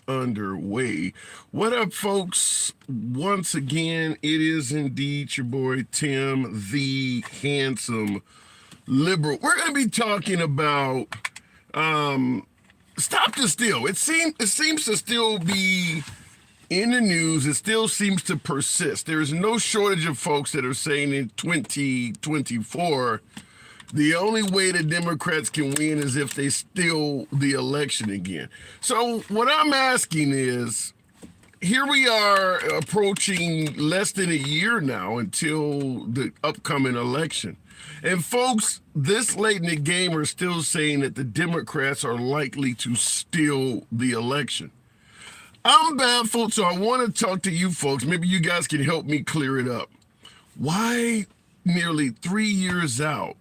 underway. What up, folks? Once again, it is indeed your boy Tim, the handsome liberal. We're going to be talking about stop the steal. It seems to still be in the news. It still seems to persist. There is no shortage of folks that are saying in 2024 the only way the Democrats can win is if they steal the election again. So what I'm asking is, here we are approaching less than a year now until the upcoming election. And folks, this late in the game are still saying that the Democrats are likely to steal the election. I'm baffled, so I want to talk to you folks. Maybe you guys can help me clear it up. Why, nearly 3 years out,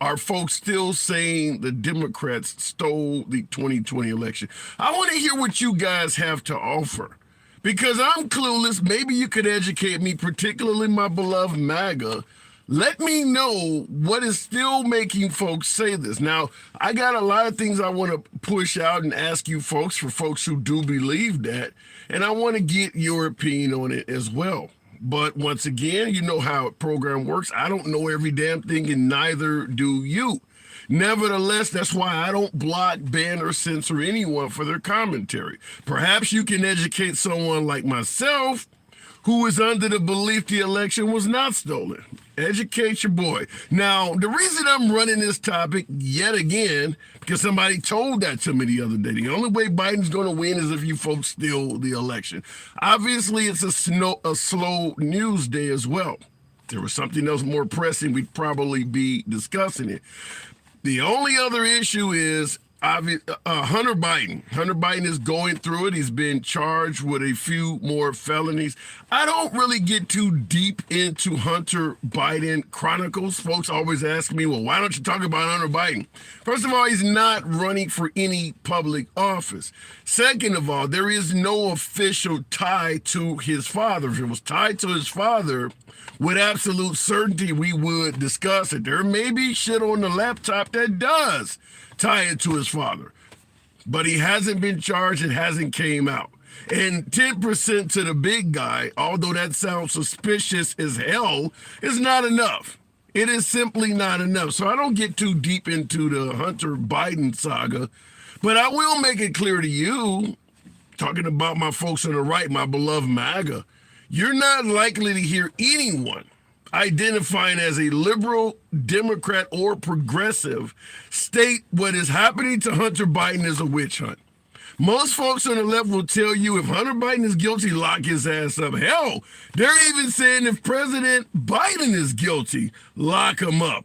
are folks still saying the Democrats stole the 2020 election? I want to hear what you guys have to offer, because I'm clueless. Maybe you could educate me, particularly my beloved MAGA. Let me know what is still making folks say this. Now, I got a lot of things I want to push out and ask you folks, for folks who do believe that, and I want to get your opinion on it as well. But once again, you know how a program works. I don't know every damn thing, and neither do you. Nevertheless, that's why I don't block, ban, or censor anyone for their commentary. Perhaps you can educate someone like myself who is under the belief the election was not stolen. Educate your boy. Now, the reason I'm running this topic yet again, because somebody told that to me the other day. The only way Biden's going to win is if you folks steal the election. Obviously, it's a slow news day as well. If there was something else more pressing, we'd probably be discussing it. The only other issue is Hunter Biden. Hunter Biden is going through it. He's been charged with a few more felonies. I don't really get too deep into Hunter Biden chronicles. Folks always ask me, well, why don't you talk about Hunter Biden? First of all, he's not running for any public office. Second of all, there is no official tie to his father. If it was tied to his father, with absolute certainty, we would discuss it. There may be shit on the laptop that does tie it to his father, but he hasn't been charged. It hasn't came out. And 10% to the big guy, although that sounds suspicious as hell, is not enough. It is simply not enough. So I don't get too deep into the Hunter Biden saga, but I will make it clear to you, talking about my folks on the right, my beloved MAGA, you're not likely to hear anyone identifying as a liberal, Democrat, or progressive state what is happening to Hunter Biden is a witch hunt. Most folks on the left will tell you if Hunter Biden is guilty, lock his ass up. Hell, they're even saying if President Biden is guilty, lock him up.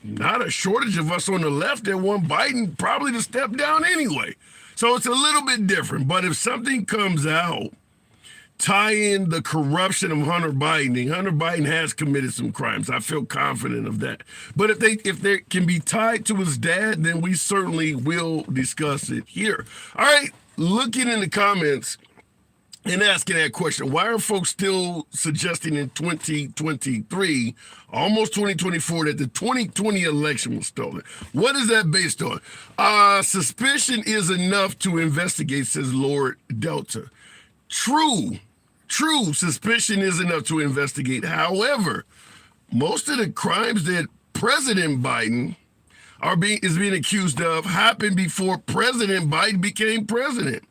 Not a shortage of us on the left that want Biden probably to step down anyway. So it's a little bit different. But if something comes out tie in the corruption of Hunter Biden. Hunter Biden has committed some crimes. I feel confident of that. But if they can be tied to his dad, then we certainly will discuss it here. All right, looking in the comments and asking that question, why are folks still suggesting in 2023, almost 2024, that the 2020 election was stolen? What is that based on? Suspicion is enough to investigate, says Lord Delta. True suspicion is enough to investigate. However, most of the crimes that President Biden is being accused of happened before President Biden became president.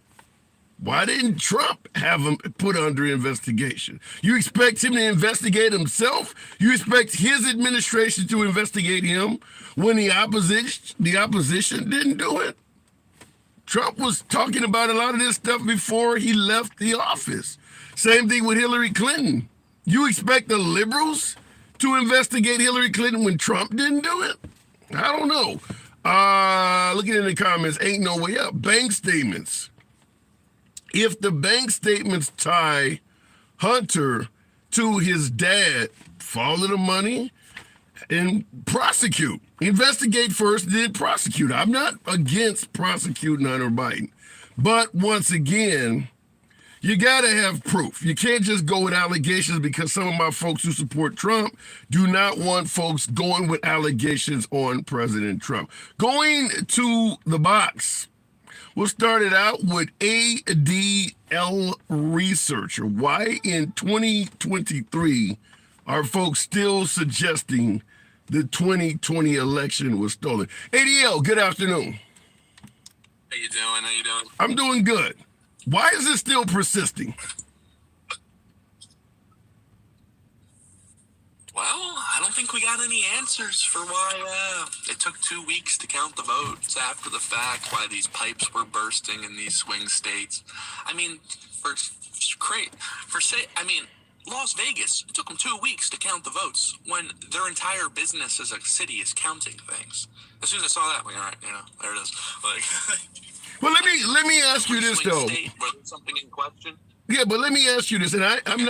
Why didn't Trump have him put under investigation? You expect him to investigate himself? You expect his administration to investigate him when the opposition didn't do it? Trump was talking about a lot of this stuff before he left the office. Same thing with Hillary Clinton. You expect the liberals to investigate Hillary Clinton when Trump didn't do it? I don't know. Looking in the comments, ain't no way up. Bank statements. If the bank statements tie Hunter to his dad, follow the money and prosecute. Investigate first, then prosecute. I'm not against prosecuting Hunter Biden. But once again, you got to have proof. You can't just go with allegations, because some of my folks who support Trump do not want folks going with allegations on President Trump. Going to the box. We'll start it out with ADL Researcher. Why in 2023 are folks still suggesting the 2020 election was stolen? ADL, good afternoon. How you doing? How you doing? I'm doing good. Why is it still persisting? Well, I don't think we got any answers for why it took 2 weeks to count the votes after the fact, why these pipes were bursting in these swing states. I mean, Las Vegas, it took them 2 weeks to count the votes when their entire business as a city is counting things. As soon as I saw that, I'm like, all right, there it is. Like, well, let me ask you this though. State, where there's something in question. Yeah, but let me ask you this, and I'm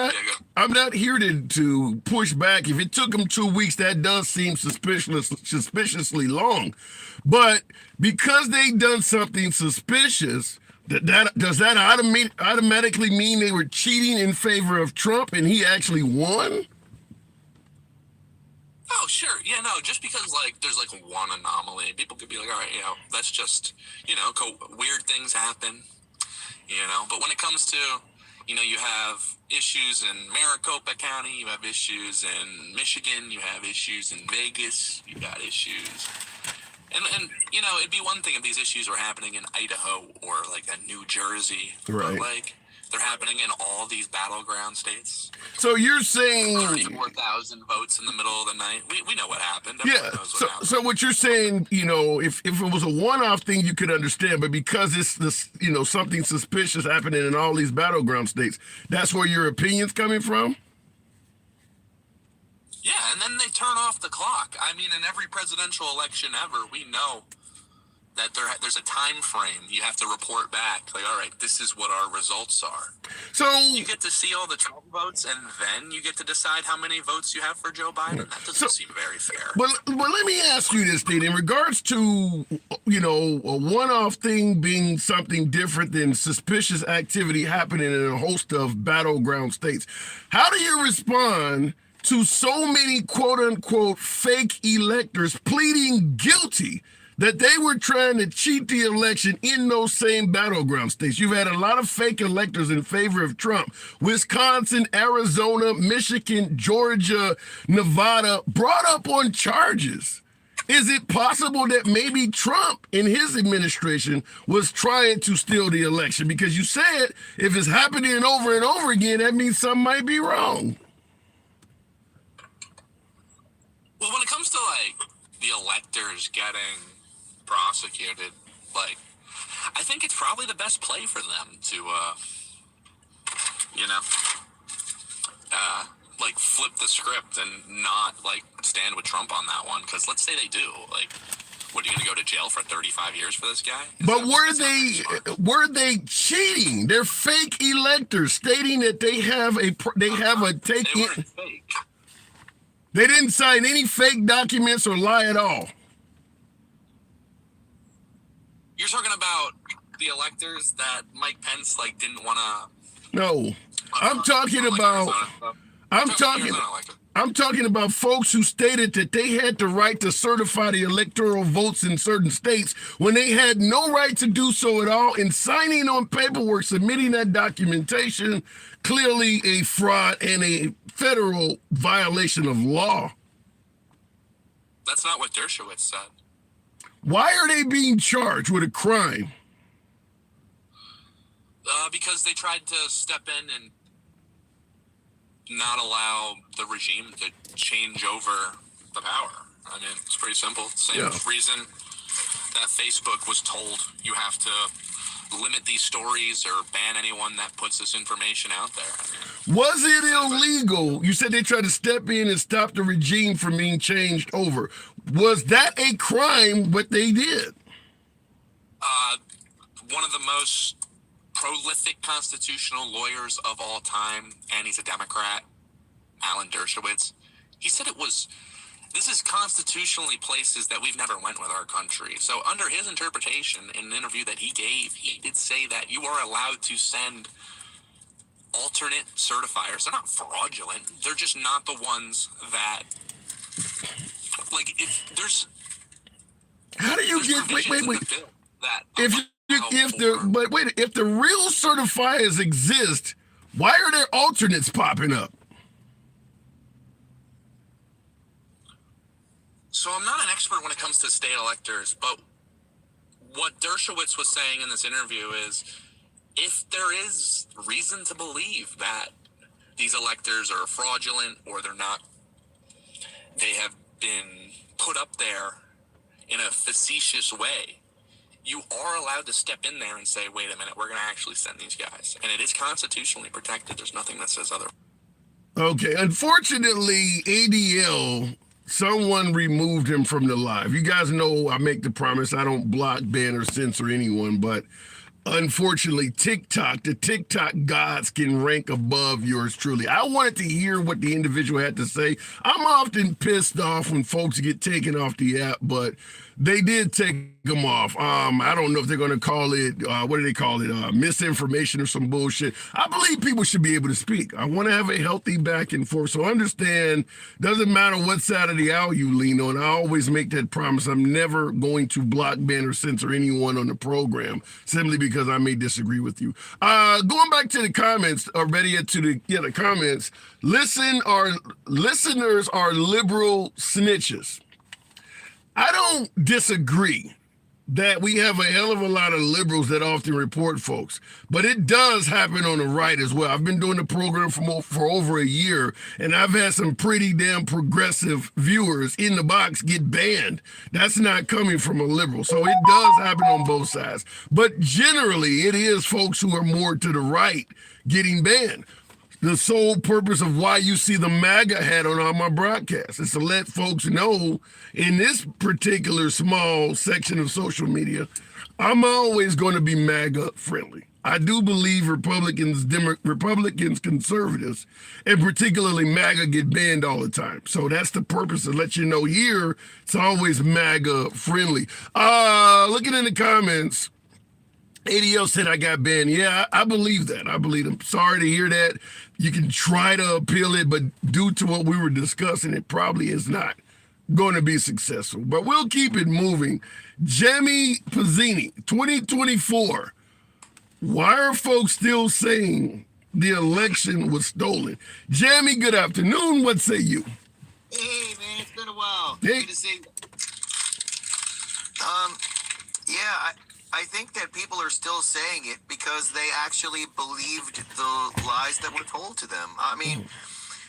not here to push back. If it took them 2 weeks, that does seem suspiciously long. But because they done something suspicious, does that automatically mean they were cheating in favor of Trump and he actually won? Oh, sure. Yeah, no, just because, there's, one anomaly, people could be like, all right, that's just, weird things happen, But when it comes to, you have issues in Maricopa County, you have issues in Michigan, you have issues in Vegas, you got issues. And it'd be one thing if these issues were happening in Idaho or, New Jersey. Right. But, they're happening in all these battleground states. So you're saying 34,000 votes in the middle of the night. We know what happened. So what you're saying, if it was a one-off thing, you could understand, but because it's this, something suspicious happening in all these battleground states, that's where your opinion's coming from? Yeah, and then they turn off the clock. I mean, in every presidential election ever, we know that there's a time frame. You have to report back. All right, this is what our results are. So you get to see all the Trump votes, and then you get to decide how many votes you have for Joe Biden. That doesn't seem very fair. But let me ask you this, Dean. In regards to, a one-off thing being something different than suspicious activity happening in a host of battleground states, how do you respond to so many quote-unquote fake electors pleading guilty that they were trying to cheat the election in those same battleground states? You've had a lot of fake electors in favor of Trump. Wisconsin, Arizona, Michigan, Georgia, Nevada, brought up on charges. Is it possible that maybe Trump in his administration was trying to steal the election? Because you said if it's happening over and over again, that means something might be wrong. Well, when it comes to, the electors getting prosecuted, I think it's probably the best play for them to flip the script and not stand with Trump on that one, because let's say they do, what, are you gonna go to jail for 35 years for this guy? But were they cheating? They're fake electors stating that they have a take. They weren't fake. They didn't sign any fake documents or lie at all. You're talking about the electors that Mike Pence didn't want to. No, I'm talking about folks who stated that they had the right to certify the electoral votes in certain states when they had no right to do so at all, and signing on paperwork, submitting that documentation, clearly a fraud and a federal violation of law. That's not what Dershowitz said. Why are they being charged with a crime? Because they tried to step in and not allow the regime to change over the power. I mean, it's pretty simple. Same reason that Facebook was told you have to limit these stories or ban anyone that puts this information out there. I mean, was it illegal? You said they tried to step in and stop the regime from being changed over. Was that a crime, what they did? One of the most prolific constitutional lawyers of all time, and he's a Democrat, Alan Dershowitz, he said this is constitutionally places that we've never went with our country. So under his interpretation, in an interview that he gave, he did say that you are allowed to send alternate certifiers. They're not fraudulent. They're just not the ones that, if there's... How do you get... Wait. If if the real certifiers exist, why are there alternates popping up? So I'm not an expert when it comes to state electors, but what Dershowitz was saying in this interview is if there is reason to believe that these electors are fraudulent or they have been put up there in a facetious way, you are allowed to step in there and say, wait a minute, we're going to actually send these guys. And it is constitutionally protected. There's nothing that says otherwise. Okay, unfortunately, ADL, someone removed him from the live. You guys know I make the promise I don't block, ban, or censor anyone, but unfortunately, the TikTok gods can rank above yours truly. I wanted to hear what the individual had to say. I'm often pissed off when folks get taken off the app, but they did take them off. I don't know if they're going to call it, what do they call it, misinformation or some bullshit. I believe people should be able to speak. I want to have a healthy back and forth. So understand, doesn't matter what side of the aisle you lean on. I always make that promise. I'm never going to block, ban, or censor anyone on the program simply because I may disagree with you. Going back to the comments, or better yet to the comments, listeners are liberal snitches. I don't disagree that we have a hell of a lot of liberals that often report folks, but it does happen on the right as well. I've been doing the program for over a year, and I've had some pretty damn progressive viewers in the box get banned. That's not coming from a liberal, so it does happen on both sides. But generally, it is folks who are more to the right getting banned. The sole purpose of why you see the MAGA hat on all my broadcasts is to let folks know in this particular small section of social media, I'm always going to be MAGA friendly. I do believe Republicans, conservatives, and particularly MAGA get banned all the time. So that's the purpose to let you know here, it's always MAGA friendly. Looking in the comments, ADL said I got banned. Yeah, I believe that. I believe I'm sorry to hear that. You can try to appeal it, but due to what we were discussing, it probably is not going to be successful. But we'll keep it moving. Jamie Pizzini, 2024. Why are folks still saying the election was stolen? Jamie, good afternoon. What say you? Hey, man, it's been a while. Hey. Good to see you. I think that people are still saying it because they actually believed the lies that were told to them. I mean,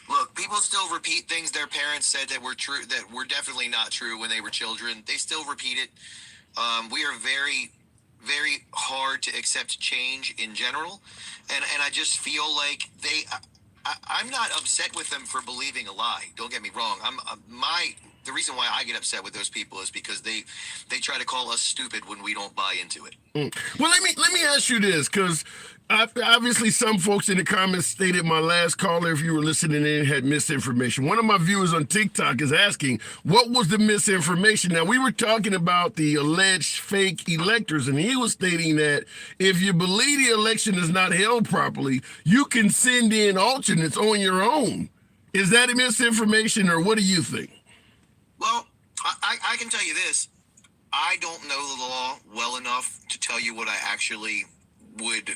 look, people still repeat things their parents said that were true, that were definitely not true when they were children. They still repeat it. We are very, very hard to accept change in general. And I just feel like I'm not upset with them for believing a lie. Don't get me wrong. The reason why I get upset with those people is because they try to call us stupid when we don't buy into it. Well, let me ask you this, because obviously some folks in the comments stated my last caller, if you were listening in, had misinformation. One of my viewers on TikTok is asking, what was the misinformation? Now, we were talking about the alleged fake electors, and he was stating that if you believe the election is not held properly, you can send in alternates on your own. Is that a misinformation, or what do you think? Well, I can tell you this. I don't know the law well enough to tell you what I actually would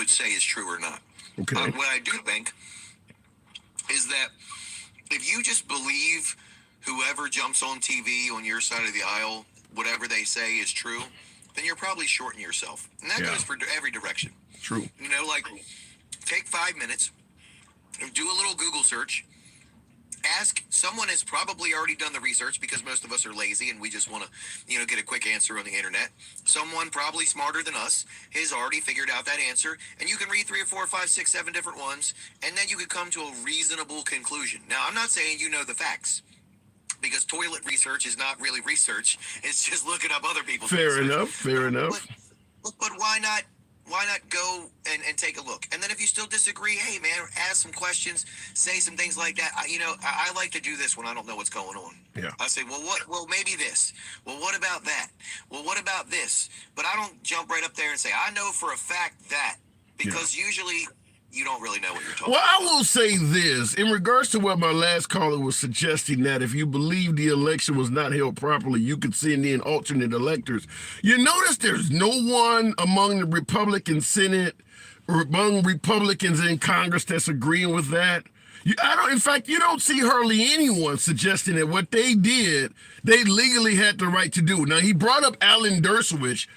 say is true or not. Okay. What I do think is that if you just believe whoever jumps on TV on your side of the aisle, whatever they say is true, then you're probably shorting yourself. And that goes for every direction. True. You know, like, take 5 minutes, do a little Google search, ask someone has probably already done the research because most of us are lazy and we just want to, get a quick answer on the internet. Someone probably smarter than us has already figured out that answer, and you can read 3 or 4 or 5, 6, 7 different ones, and then you could come to a reasonable conclusion. Now, I'm not saying you know the facts, because toilet research is not really research. It's just looking up other people's research. Fair enough. But why not go and take a look? And then if you still disagree, hey, man, ask some questions, say some things like that. I like to do this when I don't know what's going on. Yeah. I say, well, maybe this. Well, what about that? Well, what about this? But I don't jump right up there and say, I know for a fact that, because usually you don't really know what you're talking Well, I about. will say this in regards to what my last caller was suggesting, that if you believe the election was not held properly, you could send in alternate electors. You notice there's no one among the Republican Senate or among Republicans in Congress that's agreeing with that. In fact, you don't see hardly anyone suggesting that what they did, they legally had the right to do. Now, he brought up Alan Dershowitz.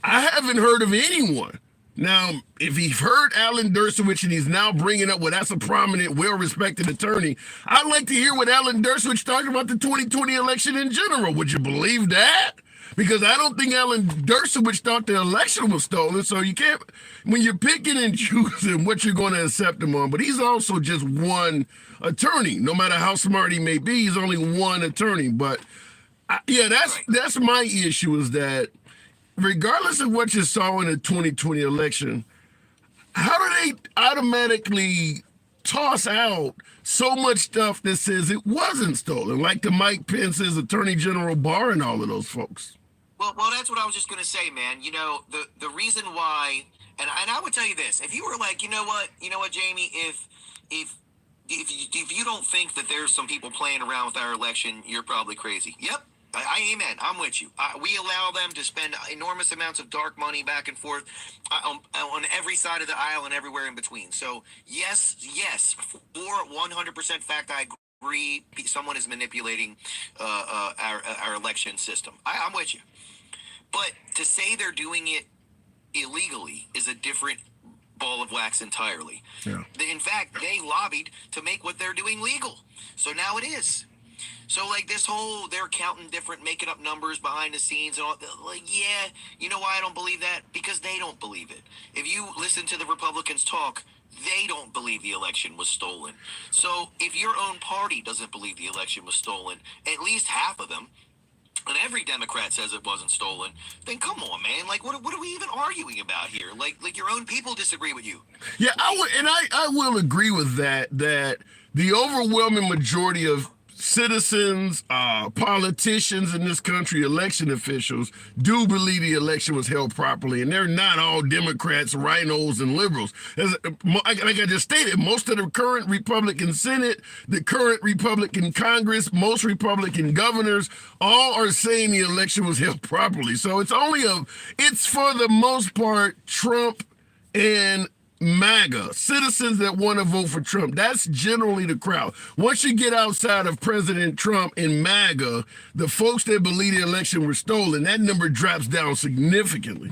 I haven't heard of anyone. Now, if you've heard Alan Dershowitz and he's now bringing up, well, that's a prominent, well-respected attorney, I'd like to hear what Alan Dershowitz talked about the 2020 election in general. Would you believe that? Because I don't think Alan Dershowitz thought the election was stolen. So you can't, when you're picking and choosing what you're going to accept him on, but he's also just one attorney. No matter how smart he may be, he's only one attorney. But yeah, that's my issue, is that regardless of what you saw in the 2020 election, how do they automatically toss out so much stuff that says it wasn't stolen, like the Mike Pence's, Attorney General Barr, and all of those folks? Well, that's what I was just gonna say, man. You know, the reason why, and I would tell you this: if you were like, you know what, Jamie, if you don't think that there's some people playing around with our election, you're probably crazy. Yep. Amen. I'm with you. We allow them to spend enormous amounts of dark money back and forth on every side of the aisle and everywhere in between. So yes, for 100% fact, I agree. Someone is manipulating our election system. I'm with you. But to say they're doing it illegally is a different ball of wax entirely. Yeah. In fact, they lobbied to make what they're doing legal. So now it is. So, like, this whole, they're counting different, making up numbers behind the scenes and all, like, yeah, you know why I don't believe that? Because they don't believe it. If you listen to the Republicans talk, they don't believe the election was stolen. So, if your own party doesn't believe the election was stolen, at least half of them, and every Democrat says it wasn't stolen, then come on, man. Like, what are we even arguing about here? Like your own people disagree with you. Yeah, I will agree with that the overwhelming majority of citizens, politicians in this country, election officials, do believe the election was held properly, and they're not all Democrats, rhinos, and liberals. Like I just stated, most of the current Republican Senate, the current Republican Congress, most Republican governors, all are saying the election was held properly. So it's for the most part Trump and MAGA, citizens that want to vote for Trump. That's generally the crowd. Once you get outside of President Trump and MAGA, the folks that believe the election was stolen, that number drops down significantly.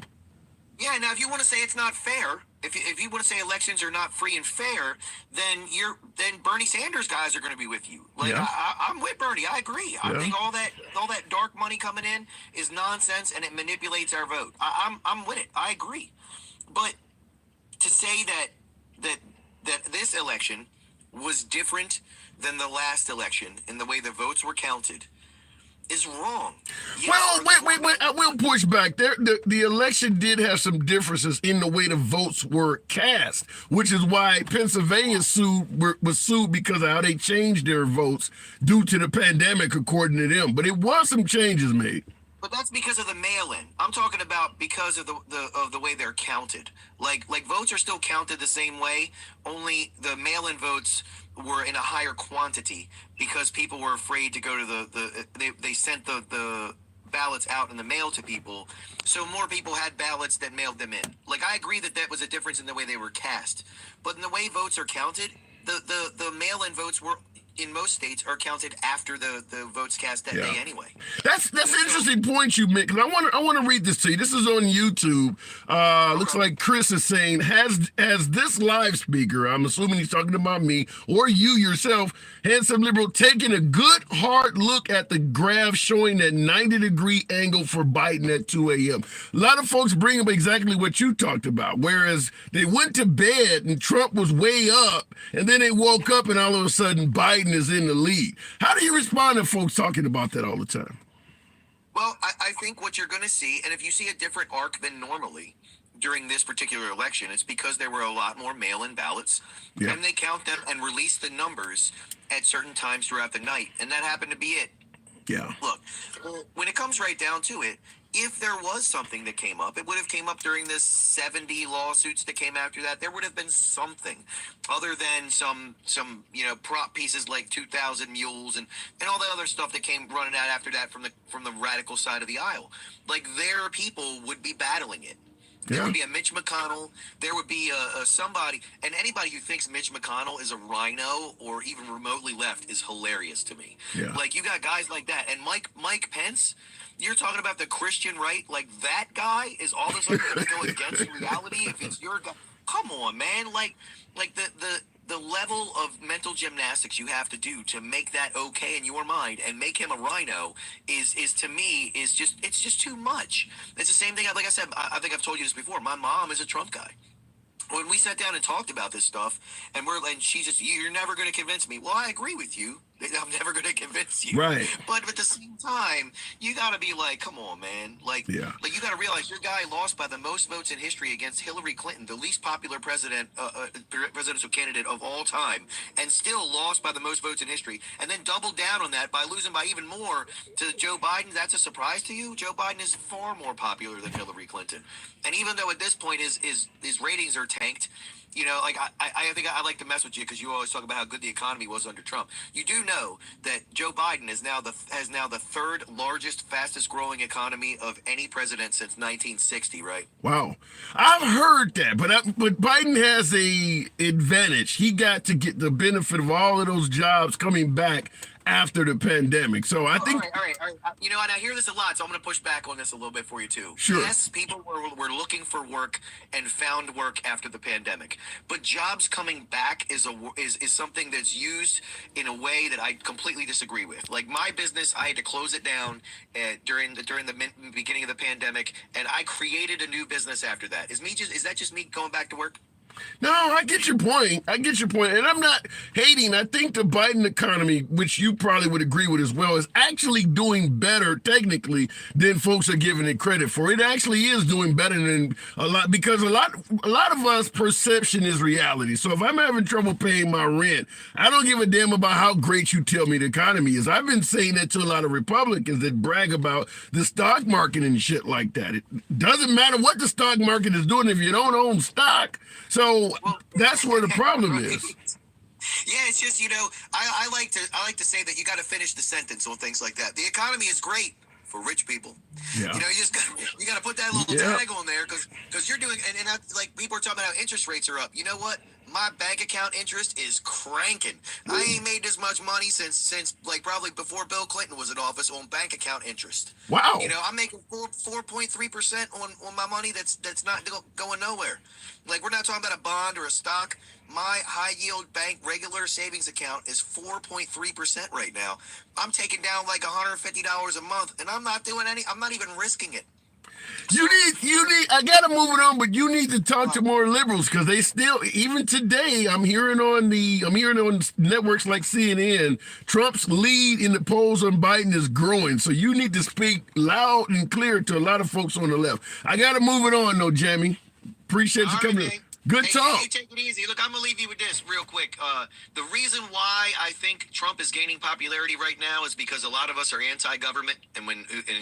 Yeah, now if you want to say it's not fair, if you want to say elections are not free and fair, then Bernie Sanders guys are going to be with you. Like, Yeah. I'm with Bernie. I agree. I think all that dark money coming in is nonsense, and it manipulates our vote. I'm with it. I agree. But to say that this election was different than the last election in the way the votes were counted is wrong. Yes, Well, wait. I will push back. The election did have some differences in the way the votes were cast, which is why Pennsylvania was sued because of how they changed their votes due to the pandemic, according to them. But it was some changes made. But that's because of the mail-in. I'm talking about because of the way they're counted. Like votes are still counted the same way, only the mail-in votes were in a higher quantity because people were afraid to go to they sent the ballots out in the mail to people, so more people had ballots that mailed them in. Like, I agree that was a difference in the way they were cast, but in the way votes are counted, the mail-in votes were, in most states, are counted after the votes cast that day anyway. That's an interesting point you make, because I want to read this to you. This is on YouTube. Looks like Chris is saying, has this live speaker, I'm assuming he's talking about me, or you yourself, Handsome Liberal, taken a good hard look at the graph showing that 90-degree angle for Biden at 2 a.m. A lot of folks bring up exactly what you talked about, whereas they went to bed and Trump was way up, and then they woke up and all of a sudden Biden is in the lead. How do you respond to folks talking about that all the time? Well, I think what you're going to see, and if you see a different arc than normally during this particular election, it's because there were a lot more mail-in ballots, and they count them and release the numbers at certain times throughout the night, and that happened to be it. Yeah. Look, when it comes right down to it, if there was something that came up, it would have came up during the 70 lawsuits that came after that. There would have been something other than some prop pieces like 2,000 Mules and all the other stuff that came running out after that from the radical side of the aisle. Like, their people would be battling it. There would be a Mitch McConnell. There would be a somebody, and anybody who thinks Mitch McConnell is a rhino or even remotely left is hilarious to me. Yeah. Like, you got guys like that, and Mike Pence. You're talking about the Christian right, like that guy is all of a sudden going to go against reality if it's your guy. Come on, man! Like the level of mental gymnastics you have to do to make that okay in your mind and make him a rhino is to me is just it's just too much. It's the same thing. Like I said, I think I've told you this before. My mom is a Trump guy. When we sat down and talked about this stuff, and she just, you're never going to convince me. Well, I agree with you. I'm never going to convince you. Right. But at the same time, you got to be like, come on, man. Like you got to realize your guy lost by the most votes in history against Hillary Clinton, the least popular presidential candidate of all time, and still lost by the most votes in history, and then doubled down on that by losing by even more to Joe Biden. That's a surprise to you? Joe Biden is far more popular than Hillary Clinton. And even though at this point his ratings are tanked, like I think I like to mess with you because you always talk about how good the economy was under Trump. You do know that Joe Biden has now the third largest, fastest growing economy of any president since 1960, right? Wow, I've heard that, but Biden has a advantage. He got to get the benefit of all of those jobs coming back after the pandemic. So I think. All right. And I hear this a lot, so I'm going to push back on this a little bit for you too. Sure. Yes, people were looking for work and found work after the pandemic, but jobs coming back is something that's used in a way that I completely disagree with. Like, my business, I had to close it down during the beginning of the pandemic, and I created a new business after that. Is that just me going back to work? No, I get your point. And I'm not hating. I think the Biden economy, which you probably would agree with as well, is actually doing better technically than folks are giving it credit for. It actually is doing better than a lot, because a lot of us, perception is reality. So if I'm having trouble paying my rent, I don't give a damn about how great you tell me the economy is. I've been saying that to a lot of Republicans that brag about the stock market and shit like that. It doesn't matter what the stock market is doing if you don't own stock. So that's where the problem is. Yeah, it's just, I like to say that you got to finish the sentence on things like that. The economy is great for rich people. Yeah. You got to put that little tag on there because you're doing, and like, people are talking about how interest rates are up. You know what? My bank account interest is cranking. I ain't made this much money since like probably before Bill Clinton was in office on bank account interest. Wow. I'm making 4.3% on my money that's not going nowhere. Like, we're not talking about a bond or a stock. My high yield bank regular savings account is 4.3% right now. I'm taking down like $150 a month, and I'm not even risking it. You need, I gotta move it on, but you need to talk to more liberals, because they still, even today, I'm hearing on networks like CNN, Trump's lead in the polls on Biden is growing. So you need to speak loud and clear to a lot of folks on the left. I gotta move it on though, Jamie. Appreciate you coming in. Good talk. Hey, take it easy. Look, I'm going to leave you with this real quick. The reason why I think Trump is gaining popularity right now is because a lot of us are anti-government, and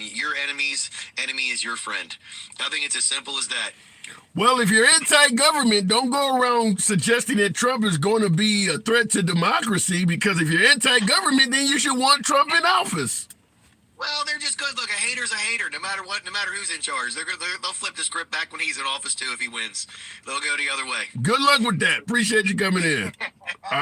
your enemy's enemy is your friend. I think it's as simple as that. Well, if you're anti-government, don't go around suggesting that Trump is going to be a threat to democracy, because if you're anti-government, then you should want Trump in office. Well, they're just good. Look, a hater's a hater, no matter who's in charge. They'll flip the script back when he's in office too. If he wins, they'll go the other way. Good luck with that. Appreciate you coming in. All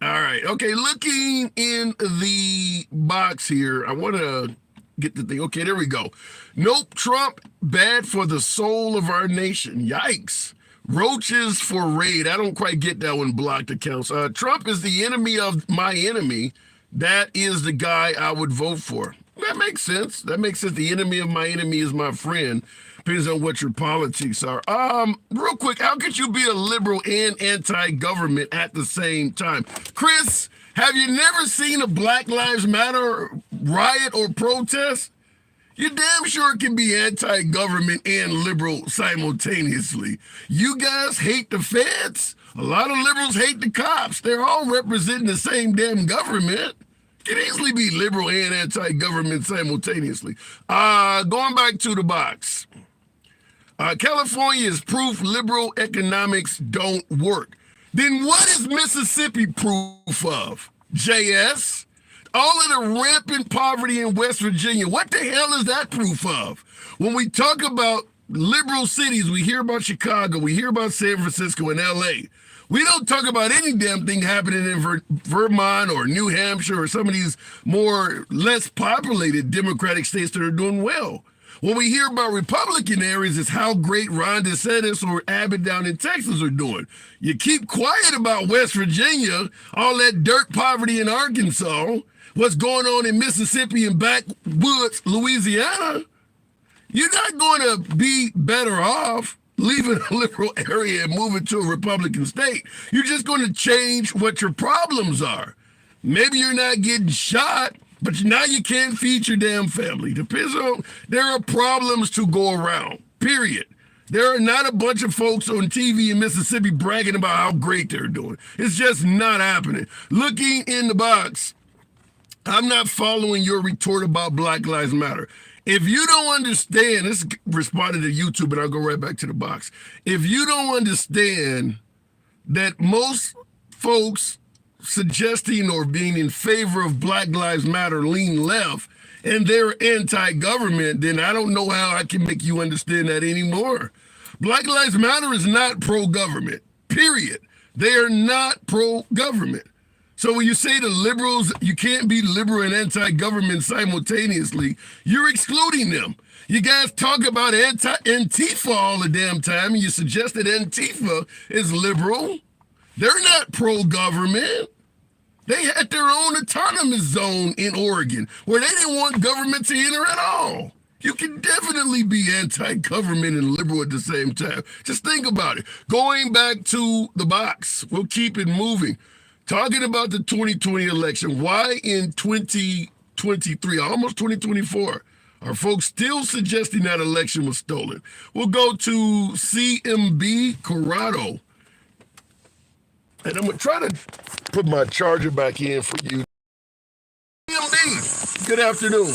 right. Okay, looking in the box here, I want to get the thing. Okay, there we go. Nope, Trump, bad for the soul of our nation. Yikes. Roaches for raid. I don't quite get that one. Blocked accounts. Trump is the enemy of my enemy. That is the guy I would vote for. That makes sense. The enemy of my enemy is my friend. Depends on what your politics are. Real quick, how could you be a liberal and anti-government at the same time? Chris, have you never seen a Black Lives Matter riot or protest? You damn sure can be anti-government and liberal simultaneously. You guys hate the feds. A lot of liberals hate the cops. They're all representing the same damn government. Can easily be liberal and anti-government simultaneously. Going back to the box. California is proof liberal economics don't work. Then what is Mississippi proof of? JS? All of the rampant poverty in West Virginia, what the hell is that proof of? When we talk about liberal cities, we hear about Chicago, we hear about San Francisco and LA. We don't talk about any damn thing happening in Vermont or New Hampshire or some of these more less populated Democratic states that are doing well. What we hear about Republican areas is how great Ron DeSantis or Abbott down in Texas are doing. You keep quiet about West Virginia, all that dirt poverty in Arkansas, what's going on in Mississippi and backwoods Louisiana. You're not going to be better off leaving a liberal area and moving to a Republican state. You're just going to change what your problems are. Maybe you're not getting shot, but now you can't feed your damn family. Depends on, there are problems to go around, period. There are not a bunch of folks on TV in Mississippi bragging about how great they're doing. It's just not happening. Looking in the box, I'm not following your retort about Black Lives Matter. If you don't understand, this responded to YouTube, and I'll go right back to the box. If you don't understand that most folks suggesting or being in favor of Black Lives Matter lean left and they're anti-government, then I don't know how I can make you understand that anymore. Black Lives Matter is not pro-government, period. They are not pro-government. So when you say to liberals, you can't be liberal and anti-government simultaneously, you're excluding them. You guys talk about Antifa all the damn time, and you suggest that Antifa is liberal. They're not pro-government. They had their own autonomous zone in Oregon where they didn't want government to enter at all. You can definitely be anti-government and liberal at the same time. Just think about it. Going back to the box, we'll keep it moving. Talking about the 2020 election, why in 2023, almost 2024, are folks still suggesting that election was stolen? We'll go to CMB Corrado. And I'm going to try to put my charger back in for you. CMB, good afternoon.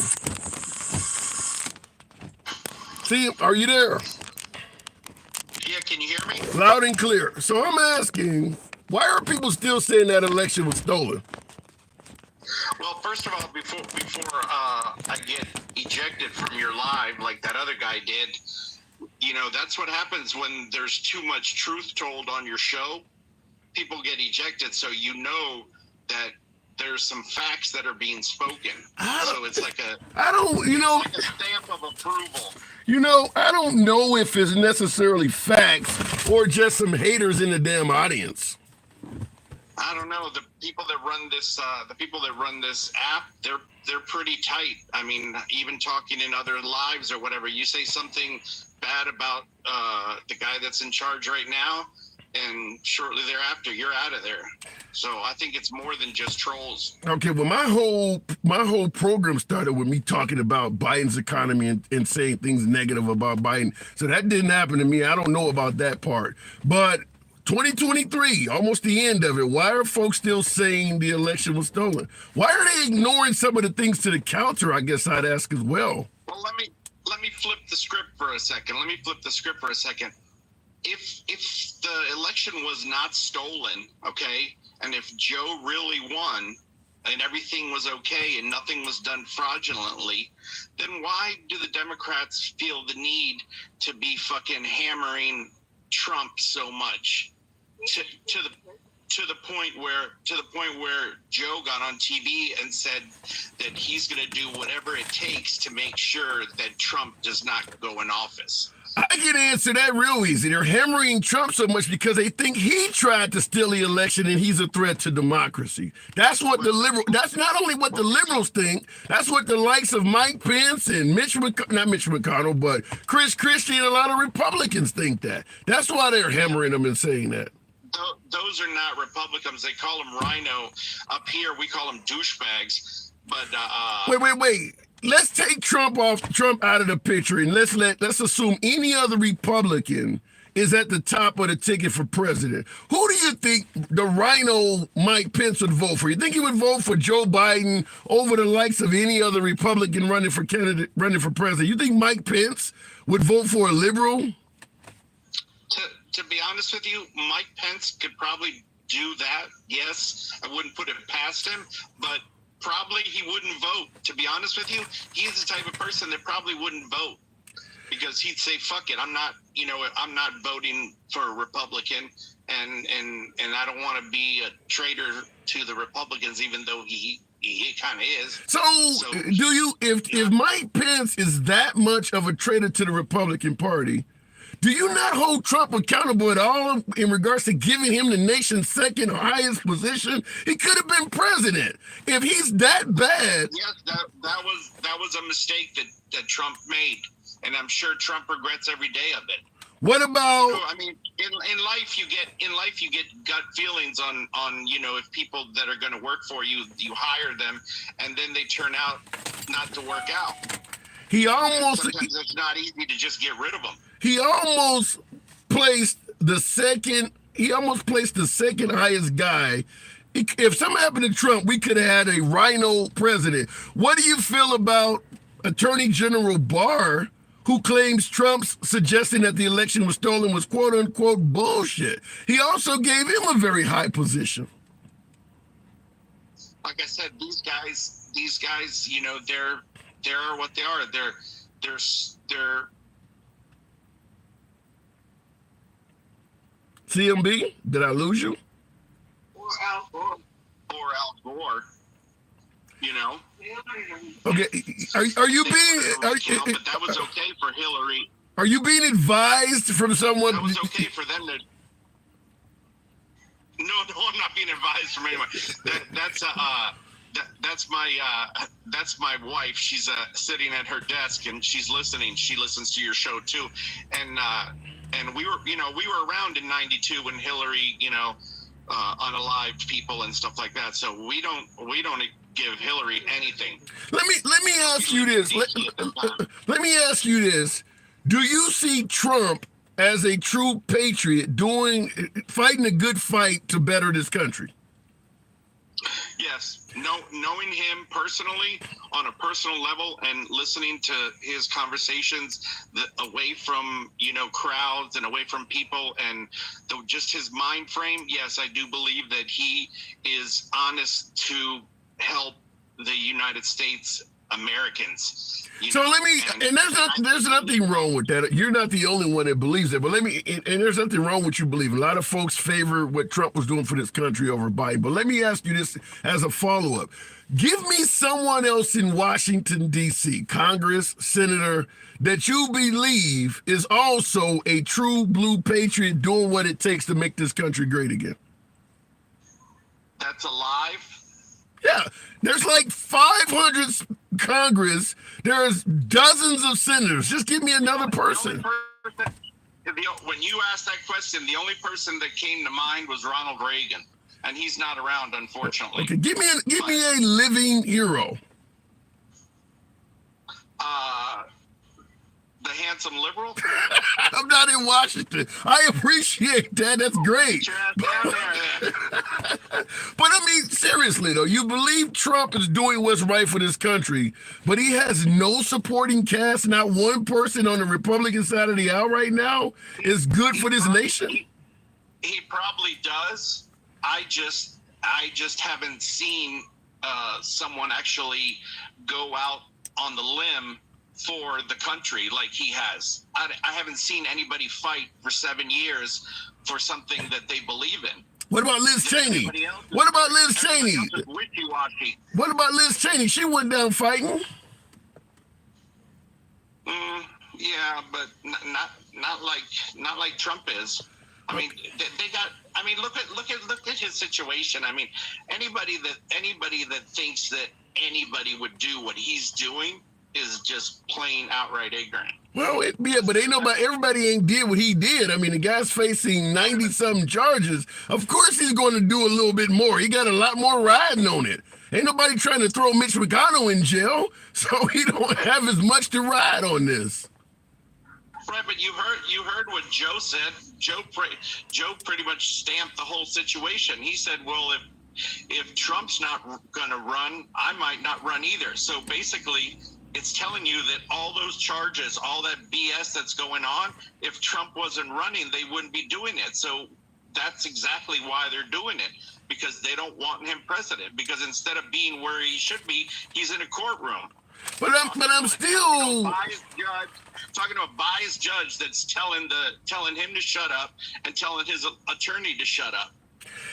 See, are you there? Yeah, can you hear me? Loud and clear. So I'm asking, why are people still saying that election was stolen? Well, first of all, before I get ejected from your live like that other guy did, you know, that's what happens when there's too much truth told on your show. People get ejected, so you know that there's some facts that are being spoken. So it's like a stamp of approval. You know, I don't know if it's necessarily facts or just some haters in the damn audience. I don't know. The people that run this app, they're pretty tight. I mean, even talking in other lives or whatever, you say something bad about the guy that's in charge right now, and shortly thereafter, you're out of there. So I think it's more than just trolls. Okay, well, my whole program started with me talking about Biden's economy and saying things negative about Biden. So that didn't happen to me. I don't know about that part. But 2023, almost the end of it. Why are folks still saying the election was stolen? Why are they ignoring some of the things to the counter, I guess I'd ask as well. Well, let me flip the script for a second. If the election was not stolen, okay, and if Joe really won and everything was okay and nothing was done fraudulently, then why do the Democrats feel the need to be fucking hammering Trump so much to the point where Joe got on TV and said that he's going to do whatever it takes to make sure that Trump does not go in office? I can answer that real easy. They're hammering Trump so much because they think he tried to steal the election and he's a threat to democracy. That's not only what the liberals think, that's what the likes of Mike Pence and not Mitch McConnell, but Chris Christie and a lot of Republicans think that. That's why they're hammering him and saying that. Those are not Republicans. They call them rhino. Up here, we call them douchebags. But Wait. Let's take Trump out of the picture, and let's assume any other Republican is at the top of the ticket for president. Who do you think the rhino Mike Pence would vote for? You think he would vote for Joe Biden over the likes of any other Republican running for president? You think Mike Pence would vote for a liberal? To be honest with you, Mike Pence could probably do that. Yes, I wouldn't put it past him, but probably he wouldn't vote. To be honest with you, he's the type of person that probably wouldn't vote because he'd say, "Fuck it, I'm not voting for a Republican, and I don't want to be a traitor to the Republicans, even though he kind of is." So do you? If Mike Pence is that much of a traitor to the Republican Party, do you not hold Trump accountable at all in regards to giving him the nation's second highest position? He could have been president. If he's that bad. Yes, that was a mistake that Trump made, and I'm sure Trump regrets every day of it. What about? I mean, in life you get gut feelings on if people that are going to work for you, you hire them, and then they turn out not to work out. Sometimes it's not easy to just get rid of them. He almost placed the second highest guy. If something happened to Trump, we could have had a rhino president. What do you feel about Attorney General Barr, who claims Trump's suggesting that the election was stolen was quote unquote bullshit? He also gave him a very high position. Like I said, these guys, they're what they are. They're CMB, did I lose you? Or Al Gore, Okay, are you being? But that was okay for Hillary. Are you being advised from someone? That was okay for them to. No, I'm not being advised from anyone. That's my wife. She's sitting at her desk and she's listening. She listens to your show too, and we were around in '92 when Hillary, unalived people and stuff like that. So we don't give Hillary anything. Let me ask you this. Let me ask you this. Do you see Trump as a true patriot fighting a good fight to better this country? Yes. Knowing him personally on a personal level and listening to his conversations away from, crowds and away from people and just his mind frame. Yes, I do believe that he is honest to help the United States Americans. There's nothing wrong with that. You're not the only one that believes it, but there's nothing wrong with you believing. A lot of folks favor what Trump was doing for this country over Biden. But let me ask you this as a follow-up. Give me someone else in Washington, D.C., Congress, Senator, that you believe is also a true blue patriot doing what it takes to make this country great again. That's alive? Yeah, there's like 500 Congress. There's dozens of senators. Just give me another person. When you asked that question, the only person that came to mind was Ronald Reagan, and he's not around, unfortunately. Okay, give me a living hero. The handsome liberal. I'm not in Washington. I appreciate that. That's great. But I mean, seriously though, you believe Trump is doing what's right for this country, but he has no supporting cast. Not one person on the Republican side of the aisle right now is good for this nation. He probably does. I just haven't seen someone actually go out on the limb for the country like he has. I haven't seen anybody fight for 7 years for something that they believe in. What about Liz Cheney? What about Liz Cheney? Wishy-washy. What about Liz Cheney? She went down fighting. Yeah, but not like Trump is. I mean, they got. I mean, look at his situation. I mean, anybody that thinks that anybody would do what he's doing is just plain outright ignorant. Well, but everybody ain't did what he did. I mean, the guy's facing 90-something charges. Of course he's going to do a little bit more. He got a lot more riding on it. Ain't nobody trying to throw Mitch McConnell in jail, so he don't have as much to ride on this. Right, but you heard what Joe said. Joe pretty much stamped the whole situation. He said, "Well, if Trump's not going to run, I might not run either." So basically, it's telling you that all those charges, all that BS that's going on, if Trump wasn't running, they wouldn't be doing it. So that's exactly why they're doing it, because they don't want him president. Because instead of being where he should be, he's in a courtroom. But I'm still Talking to a biased judge that's telling him to shut up and telling his attorney to shut up.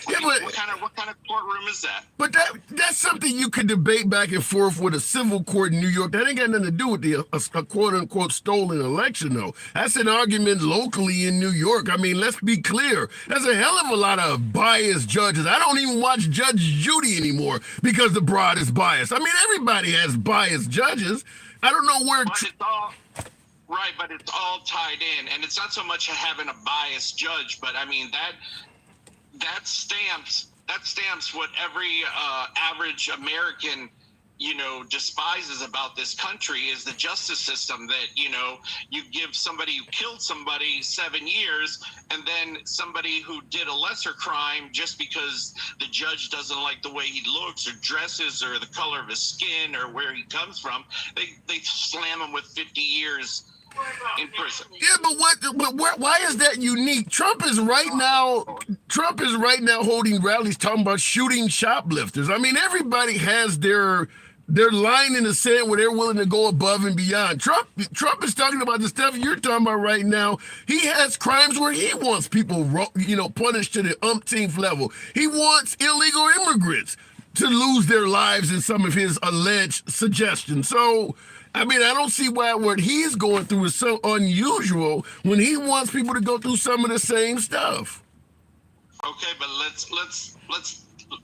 Yeah, I mean, but what kind of courtroom is that? But that's something you could debate back and forth with a civil court in New York. That ain't got nothing to do with a quote unquote stolen election, though. That's an argument locally in New York. I mean, let's be clear. There's a hell of a lot of biased judges. I don't even watch Judge Judy anymore because the broad is biased. I mean, everybody has biased judges. I don't know where. But it's all right, but it's all tied in, and it's not so much having a biased judge, but I mean that stamps what every average American, despises about this country is the justice system. That you give somebody who killed somebody 7 years, and then somebody who did a lesser crime, just because the judge doesn't like the way he looks or dresses or the color of his skin or where he comes from, they slam him with 50 years in prison. Yeah, but why is that unique? Trump is right now holding rallies talking about shooting shoplifters. I mean, everybody has their line in the sand where they're willing to go above and beyond. Trump is talking about the stuff you're talking about right now. He has crimes where he wants people, punished to the umpteenth level. He wants illegal immigrants to lose their lives in some of his alleged suggestions. So, I mean, I don't see why what he's going through is so unusual when he wants people to go through some of the same stuff. Okay, but let's.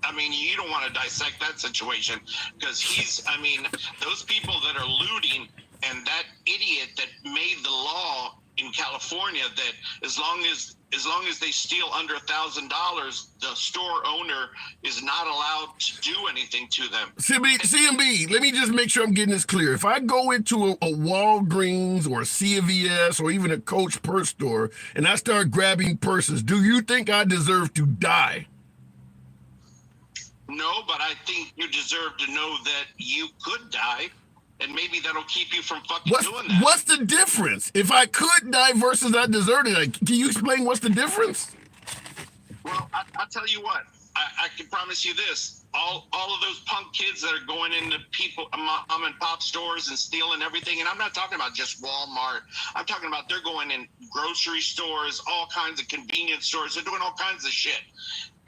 I mean, you don't want to dissect that situation because those people that are looting and that idiot that made the law in California that as long as they steal under $1,000, the store owner is not allowed to do anything to them. CMB, let me just make sure I'm getting this clear. If I go into a Walgreens or a CVS or even a Coach purse store and I start grabbing purses, do you think I deserve to die? No, but I think you deserve to know that you could die, and maybe that'll keep you from doing that. What's the difference? If I could die versus I deserved it, can you explain what's the difference? Well, I'll tell you what. I can promise you this. All of those punk kids that are going into mom and pop stores and stealing everything, and I'm not talking about just Walmart. I'm talking about they're going in grocery stores, all kinds of convenience stores. They're doing all kinds of shit.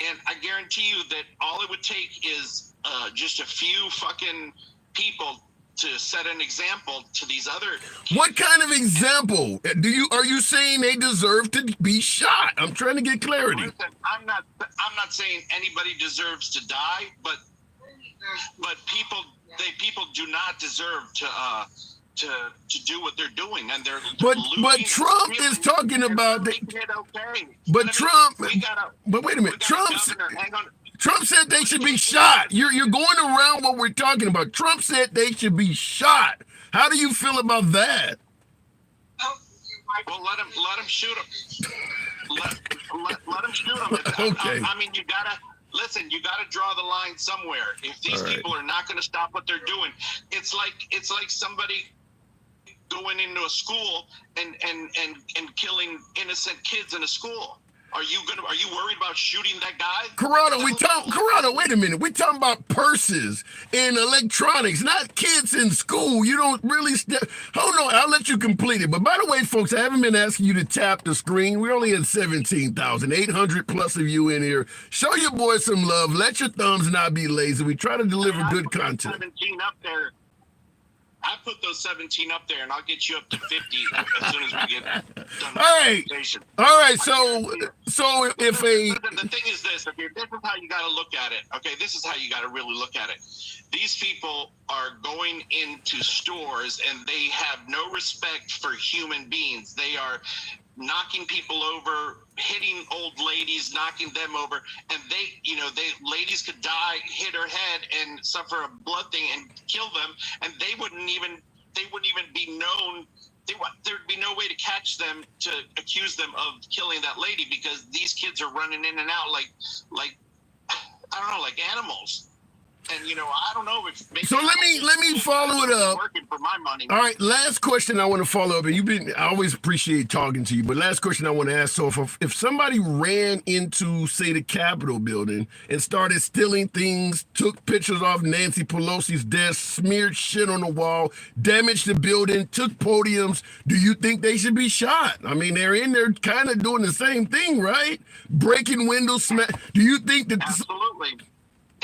And I guarantee you that all it would take is just a few fucking people to set an example to these other kids. What kind of example? Are you saying they deserve to be shot? I'm trying to get clarity. Listen, I'm not saying anybody deserves to die, but people do not deserve to do what they're doing, and they're But looting, Trump is talking about making it okay. But Trump. But wait a minute. hang on. Trump said they should be shot. You're going around what we're talking about. Trump said they should be shot. How do you feel about that? Well, let him shoot him. Let him shoot him. Okay. I mean, you gotta draw the line somewhere. If these people are not going to stop what they're doing, it's like somebody going into a school and killing innocent kids in a school. Are you worried about shooting that guy? Corrado, wait a minute. We're talking about purses and electronics, not kids in school. You don't really hold on, I'll let you complete it. But by the way, folks, I haven't been asking you to tap the screen. We only had 17,800 plus of you in here. Show your boys some love. Let your thumbs not be lazy. We try to deliver good content. 17 up there. I put those 17 up there, and I'll get you up to 50 as soon as we get done. All right. So if the thing is this: this is how you got to look at it. Okay, this is how you got to really look at it. These people are going into stores, and they have no respect for human beings. They are knocking people over, hitting old ladies, knocking them over, and ladies could die, hit her head, and suffer a blood thing and kill them, and they wouldn't even be known there'd be no way to catch them to accuse them of killing that lady because these kids are running in and out like I don't know, like animals. And I don't know if maybe So let me follow it up. Working for my money. All right, last question I want to follow up, and I always appreciate talking to you, but last question I want to ask. So if somebody ran into, say, the Capitol building and started stealing things, took pictures off Nancy Pelosi's desk, smeared shit on the wall, damaged the building, took podiums, do you think they should be shot? I mean, they're in there kind of doing the same thing, right? Breaking windows, do you think that... Absolutely.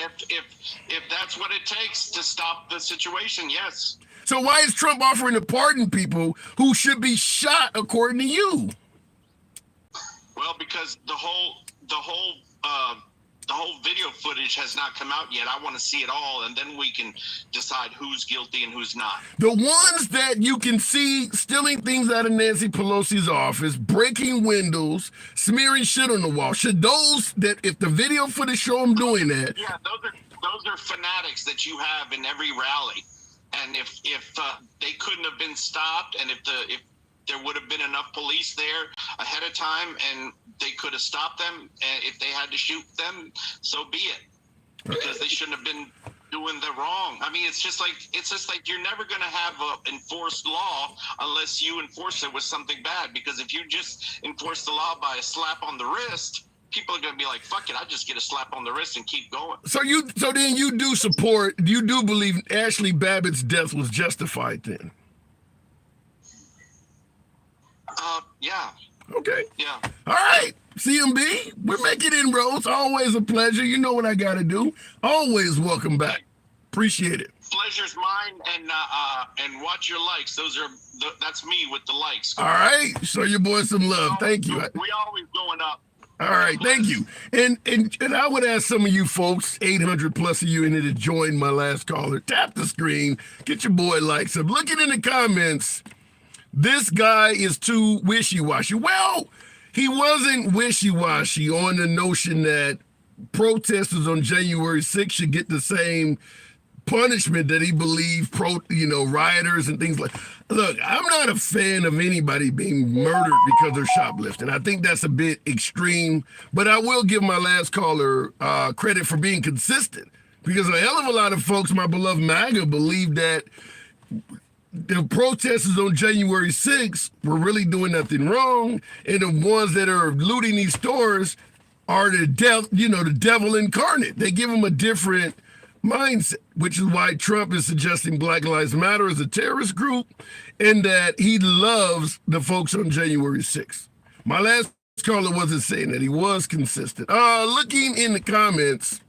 If that's what it takes to stop the situation, yes. So why is Trump offering to pardon people who should be shot, according to you? Well, because the whole video footage has not come out yet. I want to see it all, and then we can decide who's guilty and who's not. The ones that you can see stealing things out of Nancy Pelosi's office, breaking windows, smearing shit on the wall, should those that, if the video footage show them doing that... Yeah, those are fanatics that you have in every rally. And if they couldn't have been stopped, and if there would have been enough police there ahead of time and they could have stopped them, and if they had to shoot them, so be it. Because they shouldn't have been doing the wrong. I mean, it's just like you're never going to have a enforced law unless you enforce it with something bad. Because if you just enforce the law by a slap on the wrist, people are going to be like, fuck it, I just get a slap on the wrist and keep going. So then you do believe Ashley Babbitt's death was justified then? Yeah. Okay. Yeah. All right, CMB, we're making inroads. Always a pleasure. You know what I got to do. Always welcome back. Appreciate it. Pleasure's mine, and watch your likes. That's me with the likes. All right, show your boy some love. Thank you. We always going up. All right, thank you. And I would ask some of you folks, 800 plus of you in it, to join my last caller. Tap the screen, get your boy likes up. Looking in the comments, this guy is too wishy-washy. Well, he wasn't wishy-washy on the notion that protesters on January 6th should get the same punishment that he believed rioters and things like. Look, I'm not a fan of anybody being murdered because they're shoplifting. I think that's a bit extreme, but I will give my last caller credit for being consistent, because a hell of a lot of folks, my beloved MAGA, believe that the protesters on January 6th were really doing nothing wrong, and the ones that are looting these stores are the devil incarnate. They give them a different mindset, which is why Trump is suggesting Black Lives Matter as a terrorist group, and that he loves the folks on January 6th. My last caller wasn't saying that. He was consistent. Looking in the comments,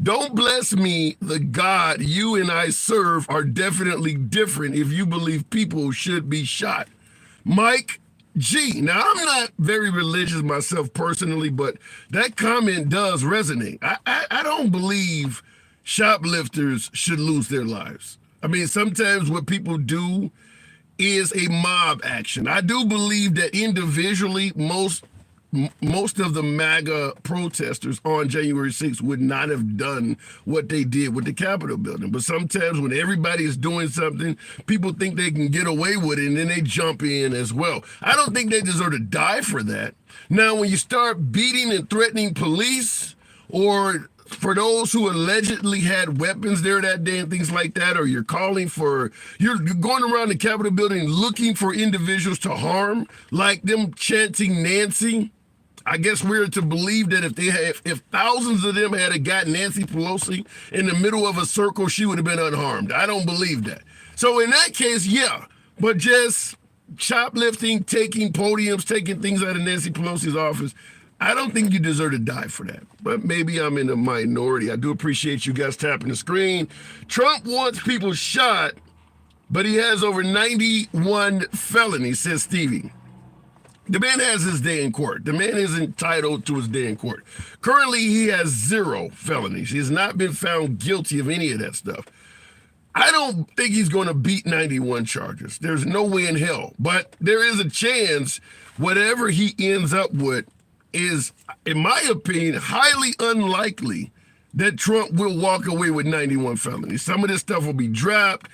don't bless me, the God you and I serve are definitely different if you believe people should be shot. Mike G. Now, I'm not very religious myself personally, but that comment does resonate. I don't believe shoplifters should lose their lives. I mean, sometimes what people do is a mob action. I do believe that individually, most of the MAGA protesters on January 6th would not have done what they did with the Capitol building. But sometimes when everybody is doing something, people think they can get away with it, and then they jump in as well. I don't think they deserve to die for that. Now, when you start beating and threatening police, or for those who allegedly had weapons there that day and things like that, or you're going around the Capitol building looking for individuals to harm, like them chanting Nancy, I guess we're to believe that if thousands of them had got Nancy Pelosi in the middle of a circle, she would have been unharmed. I don't believe that. So in that case, yeah, but just shoplifting, taking podiums, taking things out of Nancy Pelosi's office, I don't think you deserve to die for that. But maybe I'm in the minority. I do appreciate you guys tapping the screen. Trump wants people shot, but he has over 91 felonies, says Stevie. The man has his day in court. The man is entitled to his day in court. Currently, he has 0 felonies. He has not been found guilty of any of that stuff. I don't think he's going to beat 91 charges. There's no way in hell. But there is a chance whatever he ends up with is, in my opinion, highly unlikely that Trump will walk away with 91 felonies. Some of this stuff will be dropped.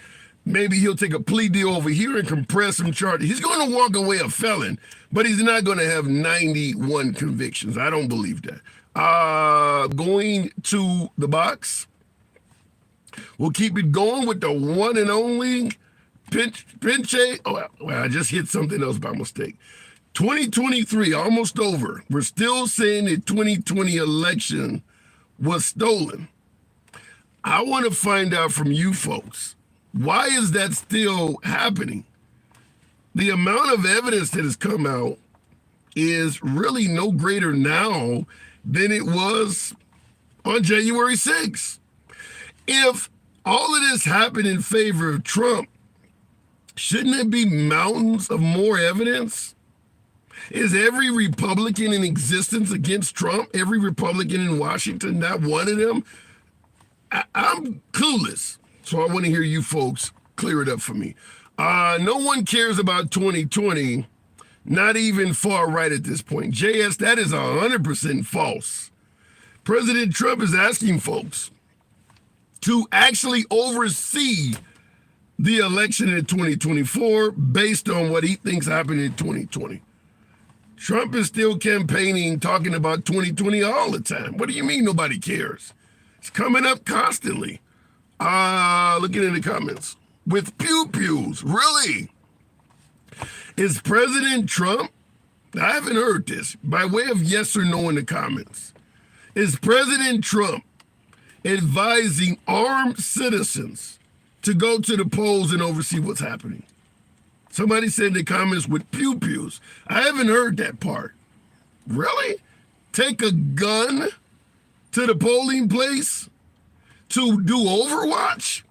maybe he'll take a plea deal over here and compress some charges. He's going to walk away a felon, but he's not going to have 91 convictions. I don't believe that. Going to the box. We'll keep it going with the one and only Pinche. Oh, well, I just hit something else by mistake. 2023, almost over. We're still saying the 2020 election was stolen. I want to find out from you folks, why is that still happening? The amount of evidence that has come out is really no greater now than it was on January 6th. If all of this happened in favor of Trump, shouldn't it be mountains of more evidence? Is every Republican in existence against Trump, every Republican in Washington, not one of them? I'm clueless. So I want to hear you folks clear it up for me. No one cares about 2020, not even far right at this point. JS, that is 100% false. President Trump is asking folks to actually oversee the election in 2024 based on what he thinks happened in 2020. Trump is still campaigning, talking about 2020 all the time. What do you mean nobody cares? It's coming up constantly. Looking in the comments. With pew-pews, really? Is President Trump, I haven't heard this, by way of yes or no in the comments, is President Trump advising armed citizens to go to the polls and oversee what's happening? Somebody said in the comments with pew-pews. I haven't heard that part. Really? Take a gun to the polling place to do Overwatch?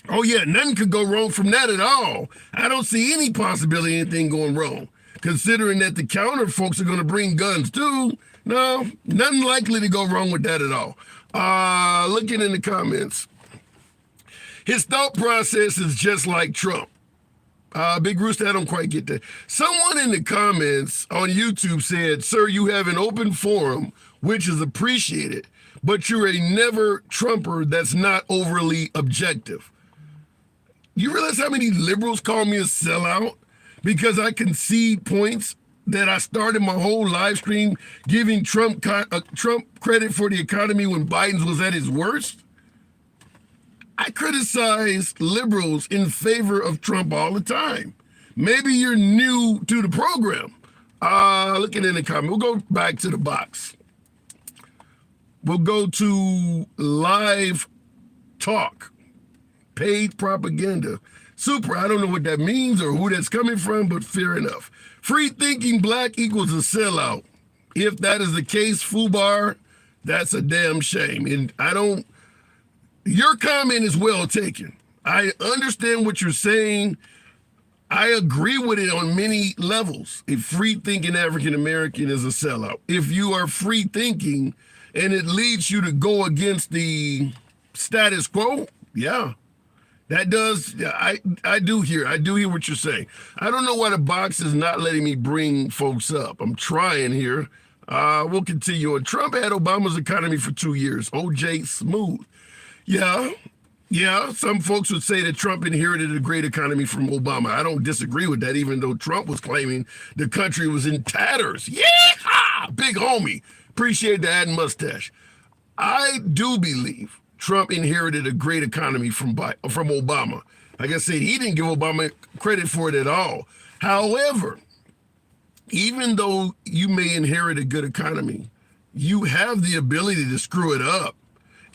Oh yeah, nothing could go wrong from that at all. I don't see any possibility of anything going wrong. Considering that the counter folks are going to bring guns too. No, nothing likely to go wrong with that at all. Looking in the comments. His thought process is just like Trump. Big Rooster, I don't quite get that. Someone in the comments on YouTube said, sir, you have an open forum, which is appreciated, but you're a never Trumper that's not overly objective. You realize how many liberals call me a sellout because I concede points that I started my whole live stream giving Trump credit for the economy when Biden was at his worst? I criticize liberals in favor of Trump all the time. Maybe you're new to the program. Looking in the comment, we'll go back to the box. We'll go to live talk, paid propaganda. Super, I don't know what that means or who that's coming from, but fair enough. Free thinking black equals a sellout. If that is the case, Fubar, that's a damn shame. And your comment is well taken. I understand what you're saying. I agree with it on many levels. A free thinking African American is a sellout. If you are free thinking and it leads you to go against the status quo, yeah. That does, I do hear what you're saying. I don't know why the box is not letting me bring folks up. I'm trying here. We'll continue on. Trump had Obama's economy for 2 years. OJ smooth. Yeah. Some folks would say that Trump inherited a great economy from Obama. I don't disagree with that, even though Trump was claiming the country was in tatters. Yeah, big homie. Appreciate the ad and mustache. I do believe Trump inherited a great economy from Obama. Like I said, he didn't give Obama credit for it at all. However, even though you may inherit a good economy, you have the ability to screw it up.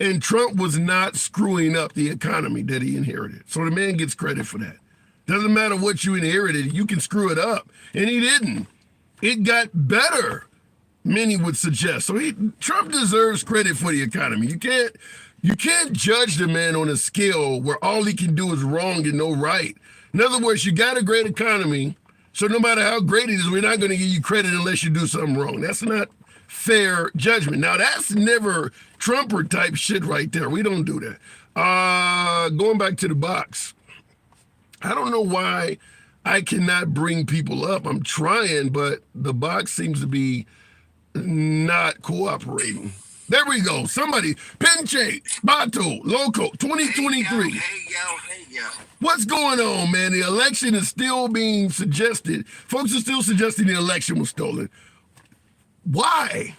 And Trump was not screwing up the economy that he inherited. So the man gets credit for that. Doesn't matter what you inherited, you can screw it up. And he didn't. It got better, many would suggest. So Trump deserves credit for the economy. You can't judge the man on a scale where all he can do is wrong and no right. In other words, you got a great economy, so no matter how great it is, we're not going to give you credit unless you do something wrong. That's not fair judgment. Now, that's never Trumper type shit right there. We don't do that. Going back to the box. I don't know why I cannot bring people up. I'm trying, but the box seems to be not cooperating. There we go. Somebody, Pinche, Bato, Loco, 2023. Hey yo. What's going on, man? The election is still being suggested. Folks are still suggesting the election was stolen. Why?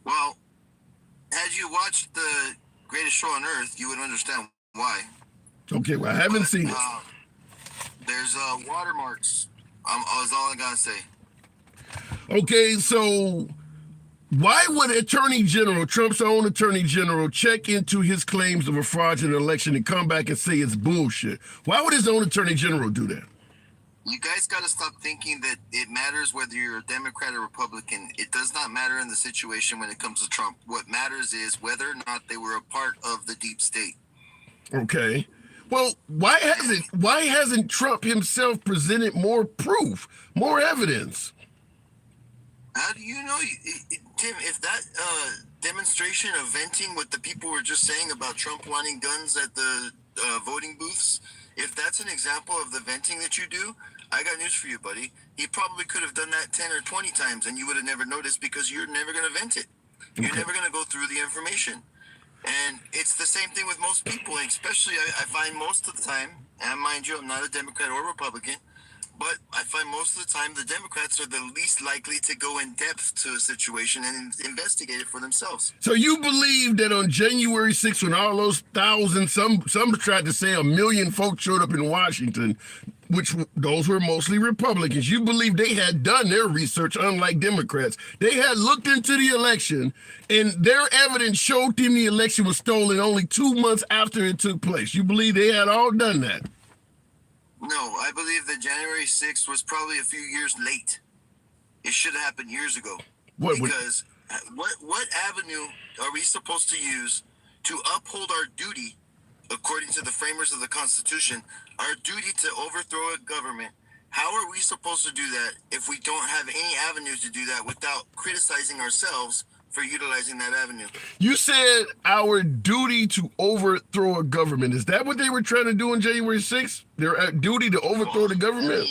Well, had you watched the Greatest Show on Earth, you would understand why. Okay, well, I haven't seen it. There's watermarks. That's all I gotta say. Okay, so why would Attorney General, Trump's own Attorney General, check into his claims of a fraudulent election and come back and say it's bullshit? Why would his own Attorney General do that? You guys got to stop thinking that it matters whether you're a Democrat or Republican. It does not matter in the situation when it comes to Trump. What matters is whether or not they were a part of the deep state. Okay. Well, why hasn't Trump himself presented more proof, more evidence? How do you know, Tim, if that demonstration of venting what the people were just saying about Trump wanting guns at the voting booths, if that's an example of the venting that you do, I got news for you, buddy. He probably could have done that 10 or 20 times and you would have never noticed because you're never going to vent it. You're never going to go through the information. And it's the same thing with most people, especially I find most of the time, and mind you, I'm not a Democrat or Republican, but I find most of the time the Democrats are the least likely to go in depth to a situation and investigate it for themselves. So you believe that on January 6th, when all those thousands, some tried to say 1 million folks showed up in Washington, which those were mostly Republicans, you believe they had done their research, unlike Democrats. They had looked into the election, and their evidence showed them the election was stolen only 2 months after it took place. You believe they had all done that? No, I believe that January 6th was probably a few years late. It should have happened years ago. Because what avenue are we supposed to use to uphold our duty, according to the framers of the Constitution, our duty to overthrow a government? How are we supposed to do that if we don't have any avenues to do that without criticizing ourselves for utilizing that avenue? You said our duty to overthrow a government. Is that what they were trying to do on January 6th? Their duty to overthrow the government?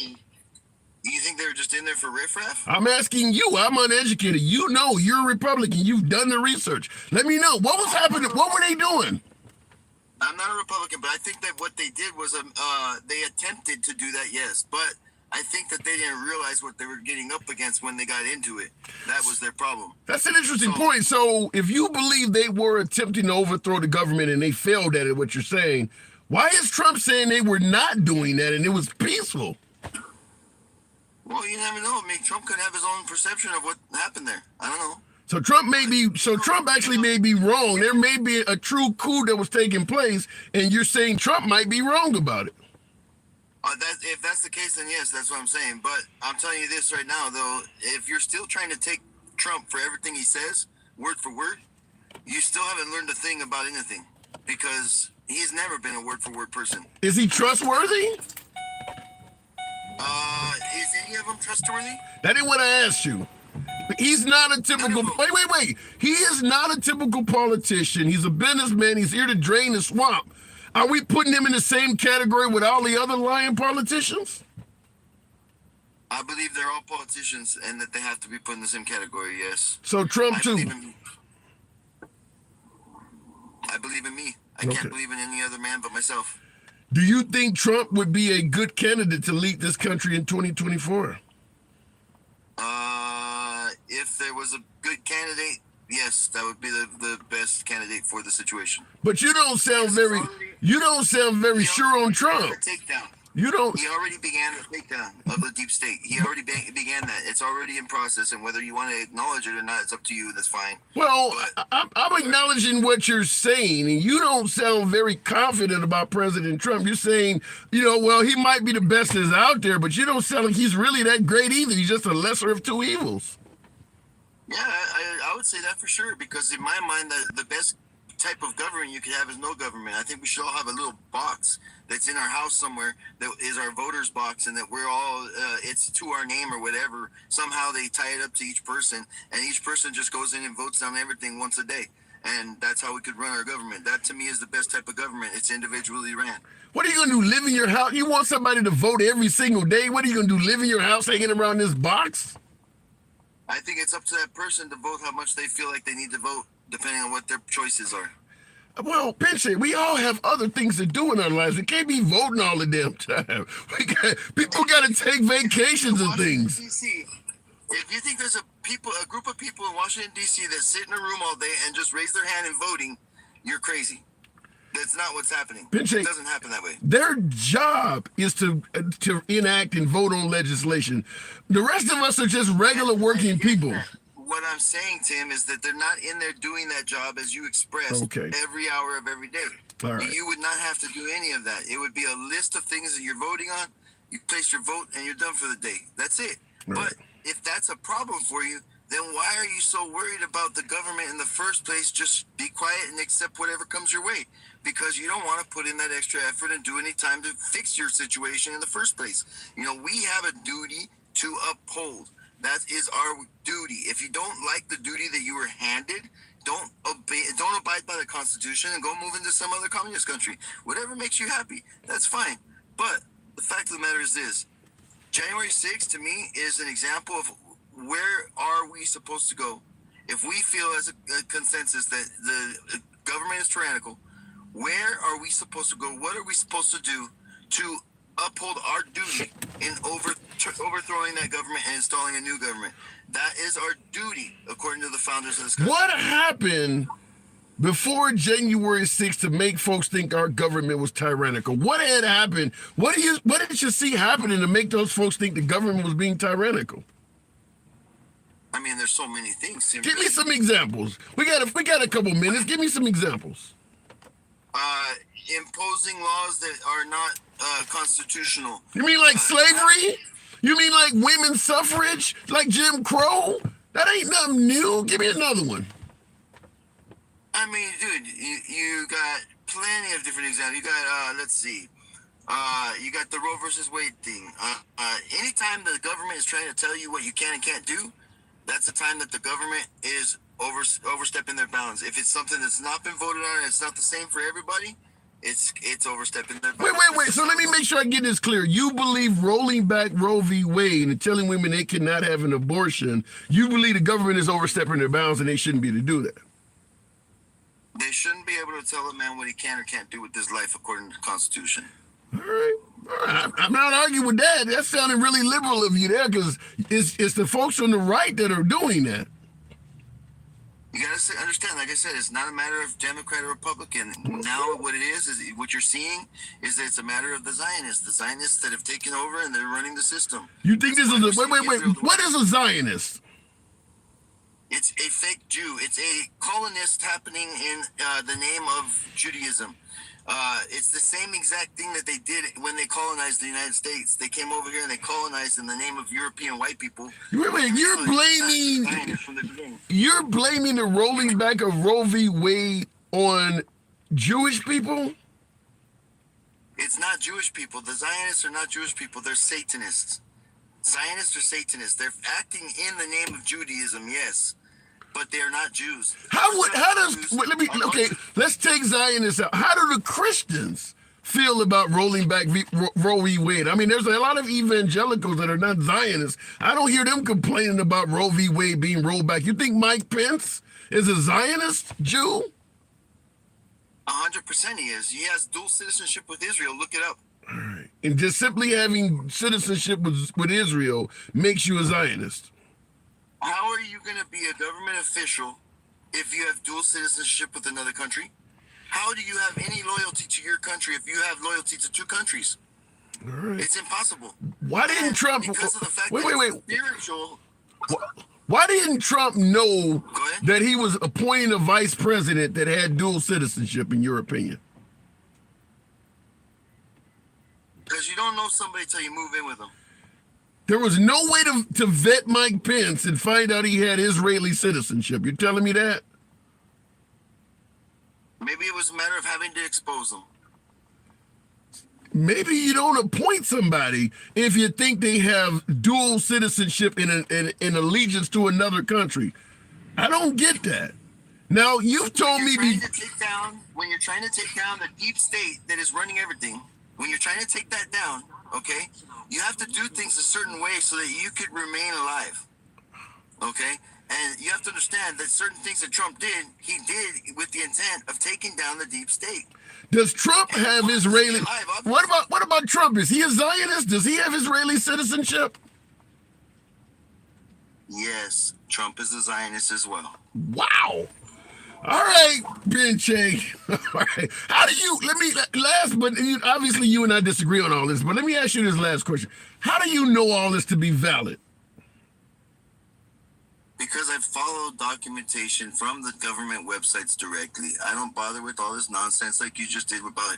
You think they were just in there for riffraff? I'm asking you. I'm uneducated. You know, you're a Republican. You've done the research. Let me know. What was happening? What were they doing? I'm not a Republican, but I think that what they did was they attempted to do that, yes. But I think that they didn't realize what they were getting up against when they got into it. That was their problem. That's an interesting point. So if you believe they were attempting to overthrow the government and they failed at it, what you're saying, why is Trump saying they were not doing that and it was peaceful? Well, you never know. I mean, Trump could have his own perception of what happened there. I don't know. So Trump actually may be wrong. There may be a true coup that was taking place, and you're saying Trump might be wrong about it. If that's the case, then yes, that's what I'm saying. But I'm telling you this right now, though, if you're still trying to take Trump for everything he says, word for word, you still haven't learned a thing about anything, because he's never been a word for word person. Is he trustworthy? Is any of them trustworthy? That ain't what I asked you. He's not a typical, wait. He is not a typical politician. He's a businessman. He's here to drain the swamp. Are we putting him in the same category with all the other lying politicians? I believe they're all politicians and that they have to be put in the same category, yes. So Trump too. I believe in me. I can't believe in any other man but myself. Do you think Trump would be a good candidate to lead this country in 2024? If there was a good candidate, yes, that would be the best candidate for the situation. But you don't sound very sure on Trump. Takedown. You don't. He already began the takedown of the deep state. He already began that. It's already in process, and whether you want to acknowledge it or not, it's up to you. That's fine. Well, I'm acknowledging what you're saying, and you don't sound very confident about President Trump. You're saying, well, he might be the best that's out there, but you don't sound like he's really that great either. He's just a lesser of two evils. Yeah, I would say that for sure, because in my mind, the best type of government you could have is no government. I think we should all have a little box that's in our house somewhere that is our voters box, and that we're all it's to our name or whatever. Somehow they tie it up to each person, and each person just goes in and votes on everything once a day, and that's how we could run our government. That to me is the best type of government. It's individually ran. What are you gonna do, live in your house? You want somebody to vote every single day? What are you gonna do, live in your house hanging around this box? I think it's up to that person to vote how much they feel like they need to vote, depending on what their choices are. Well, Pinche, we all have other things to do in our lives. We can't be voting all the damn time. People got to take vacations and things. DC, if you think there's a group of people in Washington D.C. that sit in a room all day and just raise their hand in voting, you're crazy. That's not what's happening. Pinche, it doesn't happen that way. Their job is to enact and vote on legislation. The rest of us are just regular working people. What I'm saying, Tim, is that they're not in there doing that job as you expressed every hour of every day. All right. You would not have to do any of that. It would be a list of things that you're voting on. You place your vote and you're done for the day. That's it. Right. But if that's a problem for you, then why are you so worried about the government in the first place? Just be quiet and accept whatever comes your way, because you don't want to put in that extra effort and do any time to fix your situation in the first place. You know, we have a duty to uphold. That is our duty. If you don't like the duty that you were handed, don't abide by the Constitution and go move into some other communist country. Whatever makes you happy, that's fine. But the fact of the matter is this: January 6th to me is an example of where are we supposed to go. If we feel as a consensus that the government is tyrannical, where are we supposed to go? What are we supposed to do to uphold our duty in overthrowing that government and installing a new government? That is our duty, according to the founders of this country. What happened before January 6th to make folks think our government was tyrannical? What had happened? What did you see happening to make those folks think the government was being tyrannical? I mean, there's so many things. Give me some examples. We got a couple minutes. Give me some examples. Imposing laws that are not constitutional. You mean like slavery? You mean like women's suffrage? Like Jim Crow? That ain't nothing new. Give me another one. I mean, dude, you got plenty of different examples. You got, let's see. You got the Roe versus Wade thing. Anytime the government is trying to tell you what you can and can't do, that's the time that the government is overstepping their bounds. If it's something that's not been voted on and it's not the same for everybody, it's overstepping their bounds. Wait. So let me make sure I get this clear. You believe rolling back Roe v. Wade and telling women they cannot have an abortion, you believe the government is overstepping their bounds and they shouldn't be able to do that? They shouldn't be able to tell a man what he can or can't do with his life according to the Constitution. All right. I'm not arguing with that. That sounded really liberal of you there, because it's the folks on the right that are doing that. You gotta understand, like I said, it's not a matter of Democrat or Republican. Now what it is what you're seeing is that it's a matter of the Zionists that have taken over and they're running the system. You think this is wait. What is a Zionist? It's a fake Jew. It's a colonist happening in the name of Judaism. It's the same exact thing that they did when they colonized the United States. They came over here and they colonized in the name of European white people. Wait, you're blaming the rolling back of Roe v. Wade on Jewish people? It's not Jewish people. The Zionists are not Jewish people. They're Satanists. Zionists are Satanists. They're acting in the name of Judaism, yes, but they're not Jews. Let's take Zionists out. How do the Christians feel about rolling back Roe v. Wade? I mean, there's a lot of evangelicals that are not Zionists. I don't hear them complaining about Roe v. Wade being rolled back. You think Mike Pence is a Zionist Jew? 100% he is. He has dual citizenship with Israel. Look it up. All right. And just simply having citizenship with Israel makes you a Zionist. How are you going to be a government official if you have dual citizenship with another country? How do you have any loyalty to your country if you have loyalty to two countries? All right. It's impossible. Why didn't Trump? Because of the fact wait. Spiritual. Why didn't Trump know that he was appointing a vice president that had dual citizenship, in your opinion? Because you don't know somebody till you move in with them. There was no way to vet Mike Pence and find out he had Israeli citizenship. You're telling me that? Maybe it was a matter of having to expose them. Maybe you don't appoint somebody if you think they have dual citizenship in allegiance to another country. I don't get that. Now, you've told me... When you're trying to take down the deep state that is running everything, when you're trying to take that down, okay, you have to do things a certain way so that you could remain alive. Okay? And you have to understand that certain things that Trump did, he did with the intent of taking down the deep state. Does Trump have Israeli? What about Trump? Is he a Zionist? Does he have Israeli citizenship? Yes, Trump is a Zionist as well. Wow. All right, Benche. All right. How do you, obviously you and I disagree on all this, but let me ask you this last question. How do you know all this to be valid? Because I've followed documentation from the government websites directly. I don't bother with all this nonsense like you just did about,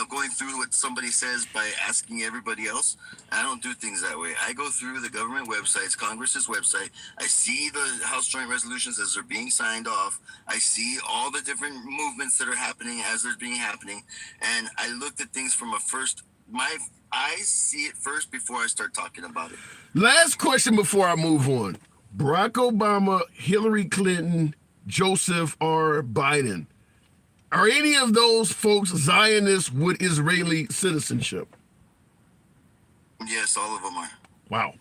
going through what somebody says by asking everybody else. I don't do things that way. I go through the government websites, Congress's website. I see the House Joint Resolutions as they're being signed off. I see all the different movements that are happening as they're being happening. And I looked at things from I see it first before I start talking about it. Last question before I move on. Barack Obama, Hillary Clinton, Joseph R. Biden. Are any of those folks Zionists with Israeli citizenship? Yes, all of them are. Wow.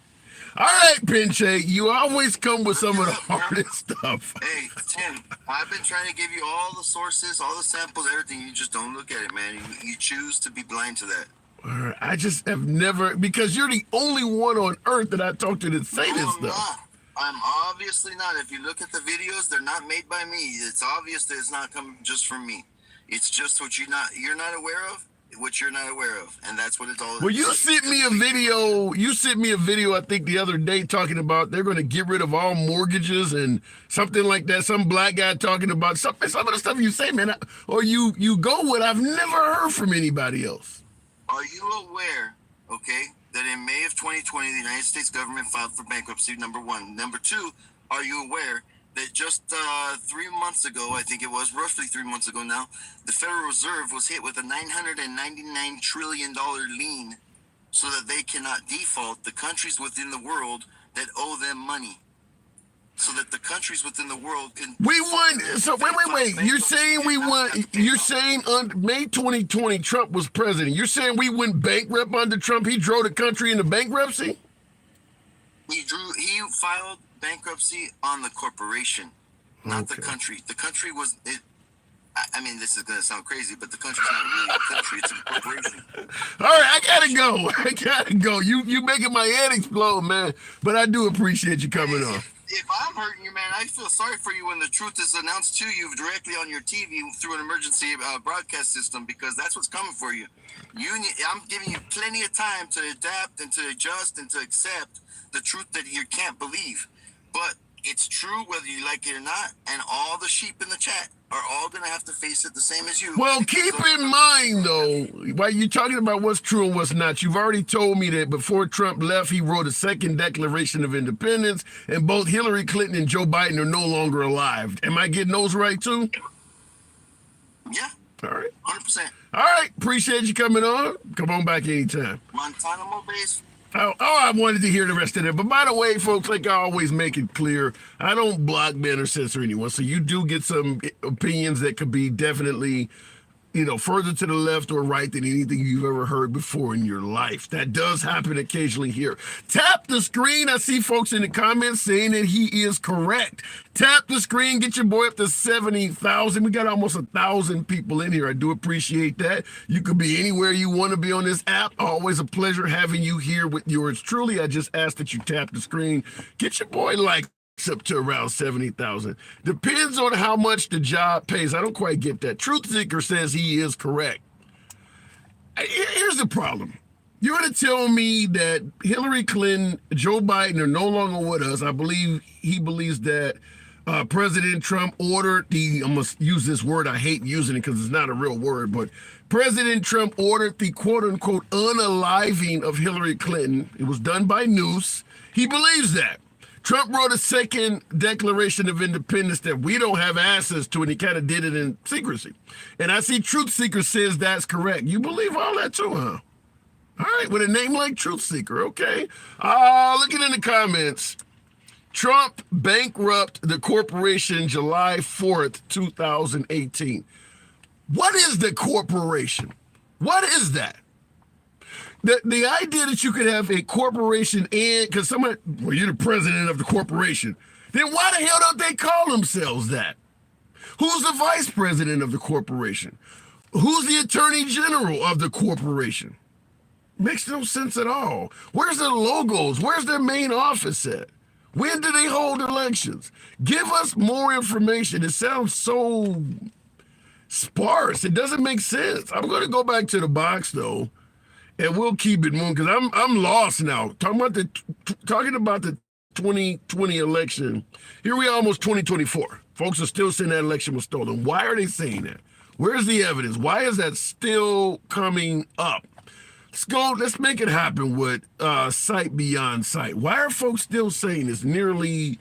All right, Benche, you always come with some of the hardest stuff. Hey, Tim, I've been trying to give you all the sources, all the samples, everything. You just don't look at it, man. You choose to be blind to that. All right, I just have never, because you're the only one on earth that I talk to that say this stuff. I'm obviously not. If you look at the videos, they're not made by me. It's obvious that it's not coming just from me. It's just what you're not aware of, what you're not aware of, and that's what it's all. Well, you sent me a video. You sent me a video, I think, the other day talking about they're going to get rid of all mortgages and something like that. Some black guy talking about some of the stuff you say, man, or you go with. I've never heard from anybody else. Are you aware? Okay. That in May of 2020, the United States government filed for bankruptcy, number one. Number two, are you aware that just 3 months ago, I think it was, roughly 3 months ago now, the Federal Reserve was hit with a $999 trillion lien so that they cannot default the countries within the world that owe them money. So that the countries within the world can... We won. So wait. You're saying we won. You're saying on May 2020, Trump was president. You're saying we went bankrupt under Trump. He drove the country into bankruptcy? He filed bankruptcy on the corporation, not the country. The country was... I mean, this is going to sound crazy, but the country's not really a country. It's a corporation. All right, I gotta go. You making my head explode, man. But I do appreciate you coming on. If I'm hurting you, man, I feel sorry for you when the truth is announced to you directly on your TV through an emergency broadcast system, because that's what's coming for you. I'm giving you plenty of time to adapt and to adjust and to accept the truth that you can't believe. But it's true whether you like it or not, and all the sheep in the chat are all going to have to face it the same as you. Well, keep in mind, though, while you're talking about what's true and what's not, you've already told me that before Trump left, he wrote a second Declaration of Independence, and both Hillary Clinton and Joe Biden are no longer alive. Am I getting those right, too? Yeah. All right. 100%. All right. Appreciate you coming on. Come on back anytime. Guantanamo base. Oh, I wanted to hear the rest of that. But by the way, folks, like I always make it clear, I don't block, ban, or censor anyone. So you do get some opinions that could be definitely, further to the left or right than anything you've ever heard before in your life. That does happen occasionally here. Tap the screen. I see folks in the comments saying that he is correct. Tap the screen. Get your boy up to 70,000. We got almost 1,000 people in here. I do appreciate that. You could be anywhere you want to be on this app. Always a pleasure having you here with yours truly. I just ask that you tap the screen. Get your boy up to around 70,000. Depends on how much the job pays. I don't quite get that. Truth Seeker says he is correct. Here's the problem. You're going to tell me that Hillary Clinton, Joe Biden are no longer with us. I believe he believes that President Trump ordered I'm going to use this word. I hate using it because it's not a real word, but President Trump ordered the quote unquote unaliving of Hillary Clinton. It was done by Noose. He believes that. Trump wrote a second Declaration of Independence that we don't have access to, and he kind of did it in secrecy. And I see Truth Seeker says that's correct. You believe all that too, huh? All right, with a name like Truth Seeker, okay. Looking in the comments, Trump bankrupt the corporation July 4th, 2018. What is the corporation? What is that? the idea that you could have a corporation and because somebody, well, you're the president of the corporation, then why the hell don't they call themselves that? Who's the vice president of the corporation? Who's the attorney general of the corporation? Makes no sense at all. Where's their logos? Where's their main office at? When do they hold elections? Give us more information. It sounds so sparse. It doesn't make sense. I'm going to go back to the box though, and we'll keep it moving because I'm lost now. Talking about the 2020 election. Here we are, almost 2024. Folks are still saying that election was stolen. Why are they saying that? Where's the evidence? Why is that still coming up? Let's make it happen with Sight Beyond Sight. Why are folks still saying it's nearly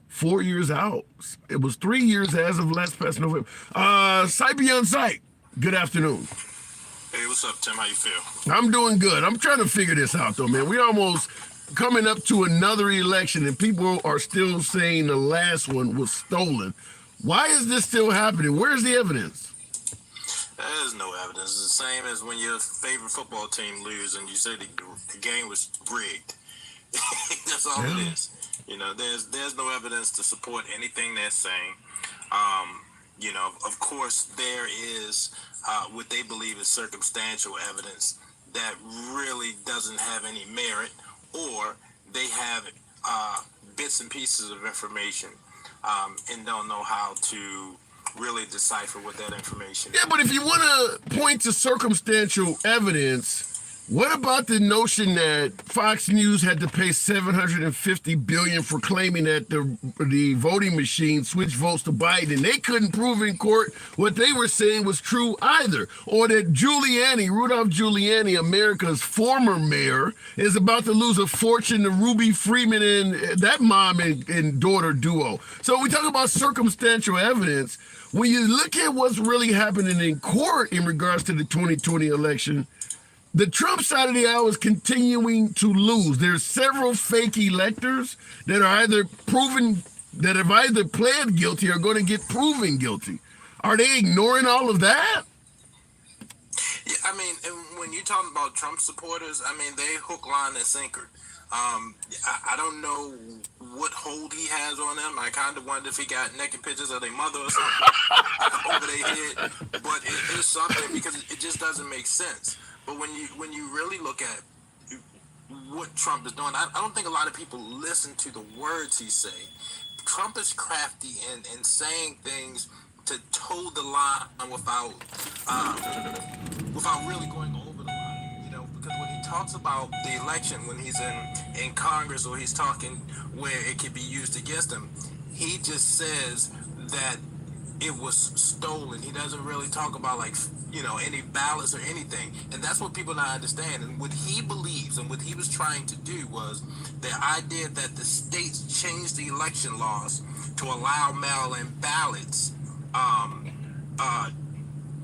4 years out? It was 3 years as of last past November. Sight Beyond Sight, good afternoon. Hey, what's up, Tim? How you feel? I'm doing good. I'm trying to figure this out though, man. We almost coming up to another election and people are still saying the last one was stolen. Why is this still happening? Where's the evidence? There's no evidence. It's the same as when your favorite football team lose and you say the game was rigged. That's all it is. You know, there's no evidence to support anything they're saying. You know, of course, there is what they believe is circumstantial evidence that really doesn't have any merit, or they have bits and pieces of information and don't know how to really decipher what that information is. Yeah, but if you want to point to circumstantial evidence, what about the notion that Fox News had to pay $750 billion for claiming that the voting machine switched votes to Biden? They couldn't prove in court what they were saying was true either. Or that Rudolph Giuliani, America's former mayor, is about to lose a fortune to Ruby Freeman and that mom and daughter duo. So we talk about circumstantial evidence. When you look at what's really happening in court in regards to the 2020 election, the Trump side of the aisle is continuing to lose. There's several fake electors that are either that have either pled guilty or going to get proven guilty. Are they ignoring all of that? Yeah, I mean, and when you're talking about Trump supporters, I mean, they hook, line, and sinker. I don't know what hold he has on them. I kind of wonder if he got naked pictures of their mother or something over their head. But it is something because it just doesn't make sense. But when you really look at what Trump is doing, I don't think a lot of people listen to the words he say. Trump is crafty in saying things to toe the line without really going over the line. You know, because when he talks about the election, when he's in Congress or he's talking where it could be used against him, he just says that it was stolen. He doesn't really talk about, like, you know, any ballots or anything. And that's what people don't understand. And what he believes and what he was trying to do was the idea that the states changed the election laws to allow mail-in ballots.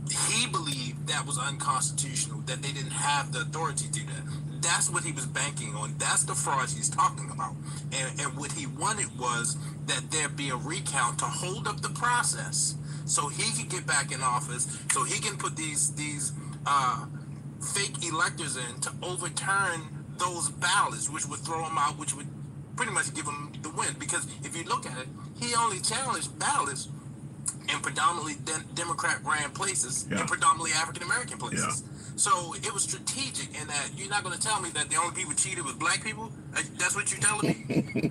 He believed that was unconstitutional, that they didn't have the authority to do that. That's what he was banking on. That's the fraud he's talking about. And what he wanted was that there be a recount to hold up the process so he could get back in office, so he can put these fake electors in to overturn those ballots, which would throw him out, which would pretty much give him the win. Because if you look at it, he only challenged ballots in predominantly Democrat-ran places and predominantly African-American places. Yeah. So it was strategic in that you're not going to tell me that the only people cheated was black people. That's what you're telling me?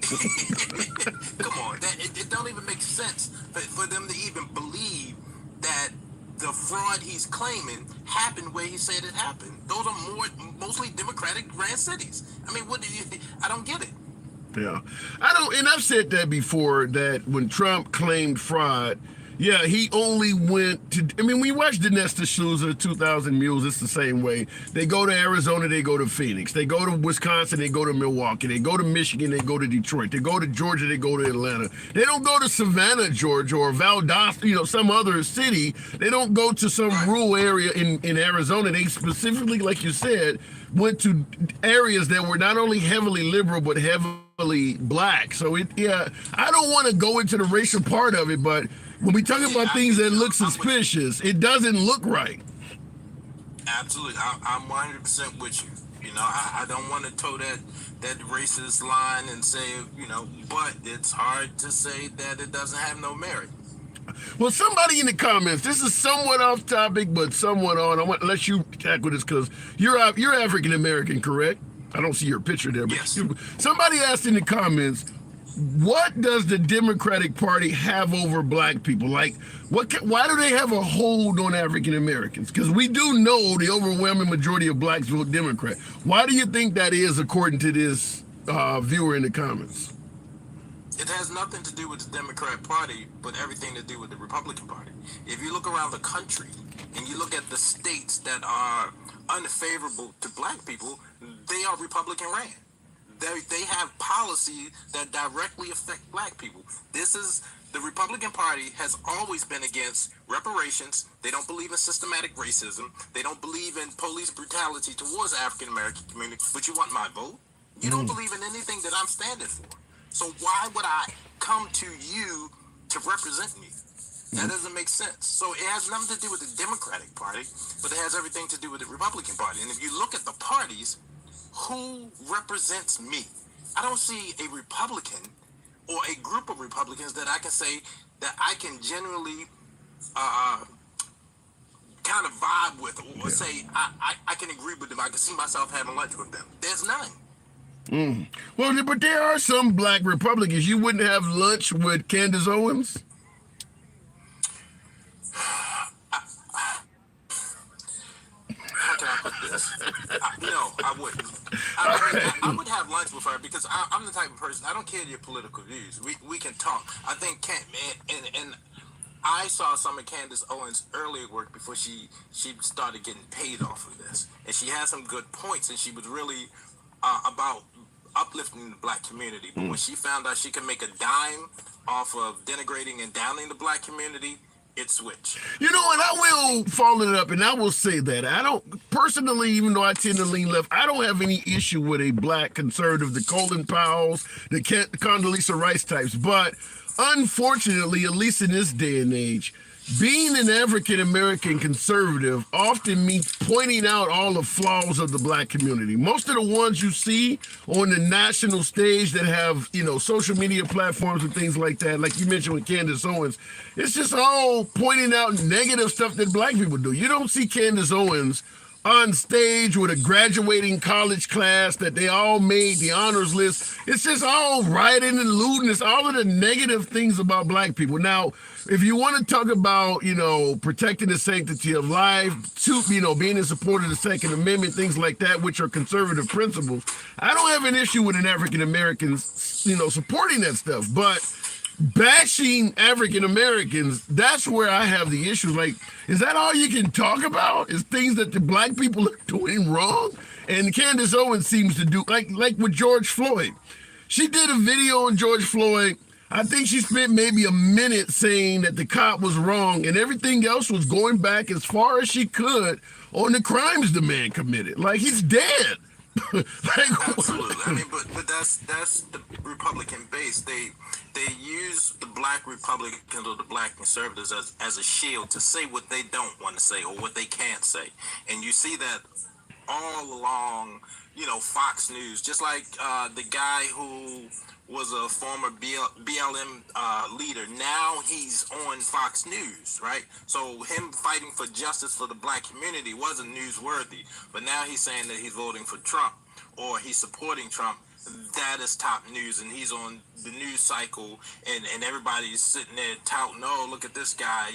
Come on. It don't even make sense for them to even believe that the fraud he's claiming happened where he said it happened. Those are mostly Democratic-ran cities. I mean, what do you think? I don't get it. Yeah. And I've said that before, that when Trump claimed fraud, yeah, he only went to, I mean, we watched Dinesh D'Souza, 2000 Mules, it's the same way. They go to Arizona, they go to Phoenix. They go to Wisconsin, they go to Milwaukee. They go to Michigan, they go to Detroit. They go to Georgia, they go to Atlanta. They don't go to Savannah, Georgia, or Valdosta, you know, some other city. They don't go to some rural area in Arizona. They specifically, like you said, went to areas that were not only heavily liberal, but heavily black. So, I don't want to go into the racial part of it, but when we talk about things that look suspicious, it doesn't look right. Absolutely. I'm 100% with you. You know, I don't want to toe that racist line and say, but it's hard to say that it doesn't have no merit. Well, somebody in the comments, this is somewhat off topic, but somewhat on. I want to let you tackle this because you're African American, correct? I don't see your picture there. But Yes. Somebody asked in the comments, what does the Democratic Party have over black people? Like, why do they have a hold on African Americans? Because we do know the overwhelming majority of blacks vote Democrat. Why do you think that is, according to this viewer in the comments? It has nothing to do with the Democrat Party, but everything to do with the Republican Party. If you look around the country and you look at the states that are unfavorable to black people, they are Republican ran. They have policy that directly affect black people. The Republican Party has always been against reparations. They don't believe in systematic racism. They don't believe in police brutality towards the African American community. But you want my vote? You don't believe in anything that I'm standing for. So why would I come to you to represent me? That doesn't make sense. So it has nothing to do with the Democratic Party, but it has everything to do with the Republican Party. And if you look at the parties, who represents me? I don't see a Republican or a group of Republicans that I can say that I can generally kind of vibe with or say I can agree with them. I can see myself having lunch with them. There's none. Well, but there are some black Republicans. You wouldn't have lunch with Candace Owens? How can I put this? No, I wouldn't. I would have lunch with her because I'm the type of person, I don't care your political views. We can talk. I think and I saw some of Candace Owens' earlier work before she started getting paid off of this. And she had some good points, and she was really about uplifting the black community. But when she found out she could make a dime off of denigrating and downing the black community, it switched. You know what? I will follow it up, and I will say that I don't personally, even though I tend to lean left, I don't have any issue with a black conservative, the Colin Powells, the Condoleezza Rice types. But unfortunately, at least in this day and age, being an African American conservative often means pointing out all the flaws of the black community. Most of the ones you see on the national stage that have, social media platforms and things like that, like you mentioned with Candace Owens, it's just all pointing out negative stuff that black people do. You don't see Candace Owens on stage with a graduating college class that they all made the honors list. It's just all rioting and looting. It's all of the negative things about black people. Now, if you want to talk about, protecting the sanctity of life, being in support of the Second Amendment, things like that, which are conservative principles, I don't have an issue with an African American, supporting that stuff. But bashing African Americans, that's where I have the issues. Like, is that all you can talk about? Is things that the black people are doing wrong? And Candace Owens seems to do, like with George Floyd. She did a video on George Floyd. I think she spent maybe a minute saying that the cop was wrong, and everything else was going back as far as she could on the crimes the man committed. Like, he's dead. Absolutely. I mean, but that's the Republican base. They use the black Republicans or the black conservatives as a shield to say what they don't want to say or what they can't say, and you see that all along. Fox News, just like the guy who was a former BLM leader. Now he's on Fox News, right? So him fighting for justice for the black community wasn't newsworthy, but now he's saying that he's voting for Trump or he's supporting Trump. That is top news, and he's on the news cycle, and everybody's sitting there touting, "Oh, look at this guy!"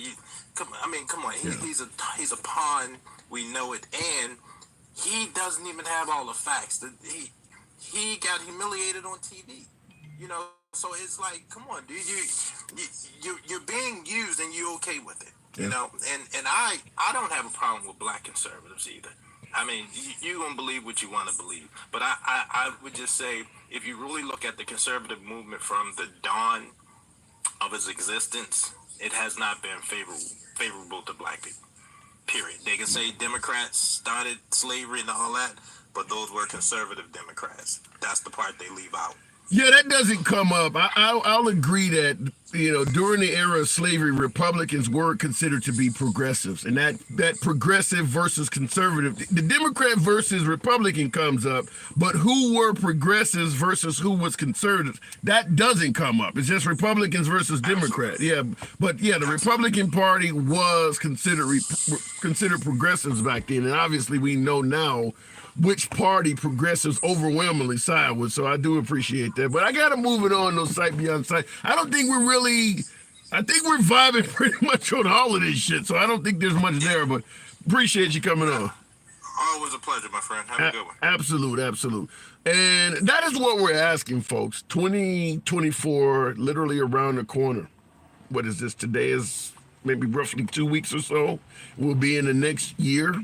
Come on, he's a pawn. We know it, and he doesn't even have all the facts. He got humiliated on TV. So it's like, come on, dude, you're being used and you're okay with it, and I don't have a problem with black conservatives either. I mean, you're gonna believe what you want to believe, but I would just say, if you really look at the conservative movement from the dawn of its existence, it has not been favorable to black people. Period. They can say Democrats started slavery and all that, but those were conservative Democrats. That's the part they leave out. Yeah, that doesn't come up. I'll agree that, during the era of slavery, Republicans were considered to be progressives, and that progressive versus conservative, the Democrat versus Republican comes up, but who were progressives versus who was conservative, that doesn't come up. It's just Republicans versus Democrat. Yeah, but yeah, the Republican Party was considered progressives back then, and obviously we know now which party progressives overwhelmingly side with. So I do appreciate that. But I got to move it on, though, sight beyond sight. I think we're vibing pretty much on all of this shit. So I don't think there's much there, but appreciate you coming on. Always a pleasure, my friend. Have a good one. Absolute. And that is what we're asking, folks. 2024, literally around the corner. What is this? Today is maybe roughly 2 weeks or so. We'll be in the next year.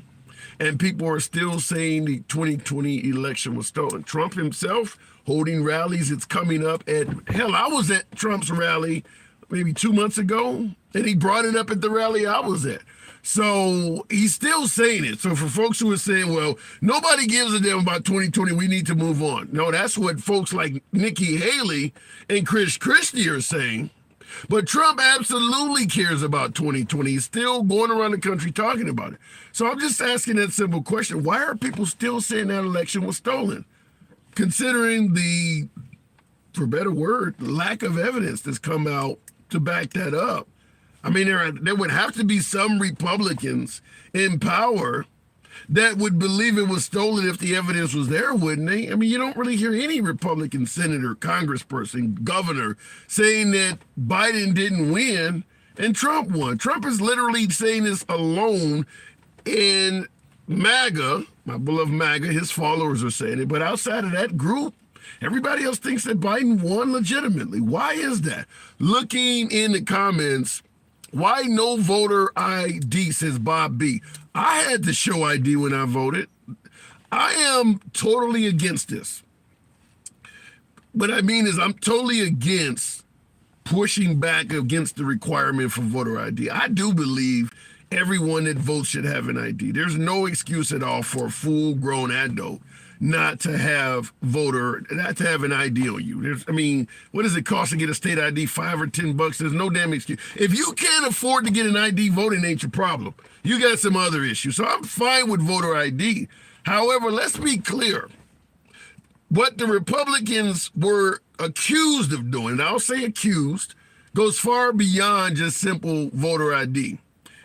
And people are still saying the 2020 election was stolen. Trump himself holding rallies. It's coming up. And hell, I was at Trump's rally maybe 2 months ago, and he brought it up at the rally I was at. So he's still saying it. So for folks who are saying, well, nobody gives a damn about 2020, we need to move on. No, that's what folks like Nikki Haley and Chris Christie are saying. But Trump absolutely cares about 2020. He's still going around the country talking about it. So I'm just asking that simple question. Why are people still saying that election was stolen? Considering the, for better word, lack of evidence that's come out to back that up. I mean, there would have to be some Republicans in power that would believe it was stolen if the evidence was there, wouldn't they? I mean, you don't really hear any Republican senator, congressperson, governor saying that Biden didn't win and Trump won. Trump is literally saying this alone, in MAGA, my beloved MAGA, his followers are saying it, but outside of that group, everybody else thinks that Biden won legitimately. Why is that? Looking in the comments, why no voter ID, says Bob B. I had to show ID when I voted. I am totally against this. What I mean is I'm totally against pushing back against the requirement for voter ID. I do believe everyone that votes should have an ID. There's no excuse at all for a full-grown adult not to have an ID on you. What does it cost to get a state ID? $5 or $10? There's no damn excuse. If you can't afford to get an ID, voting ain't your problem. You got some other issues. So I'm fine with voter ID. However, let's be clear. What the Republicans were accused of doing, and I'll say accused, goes far beyond just simple voter ID.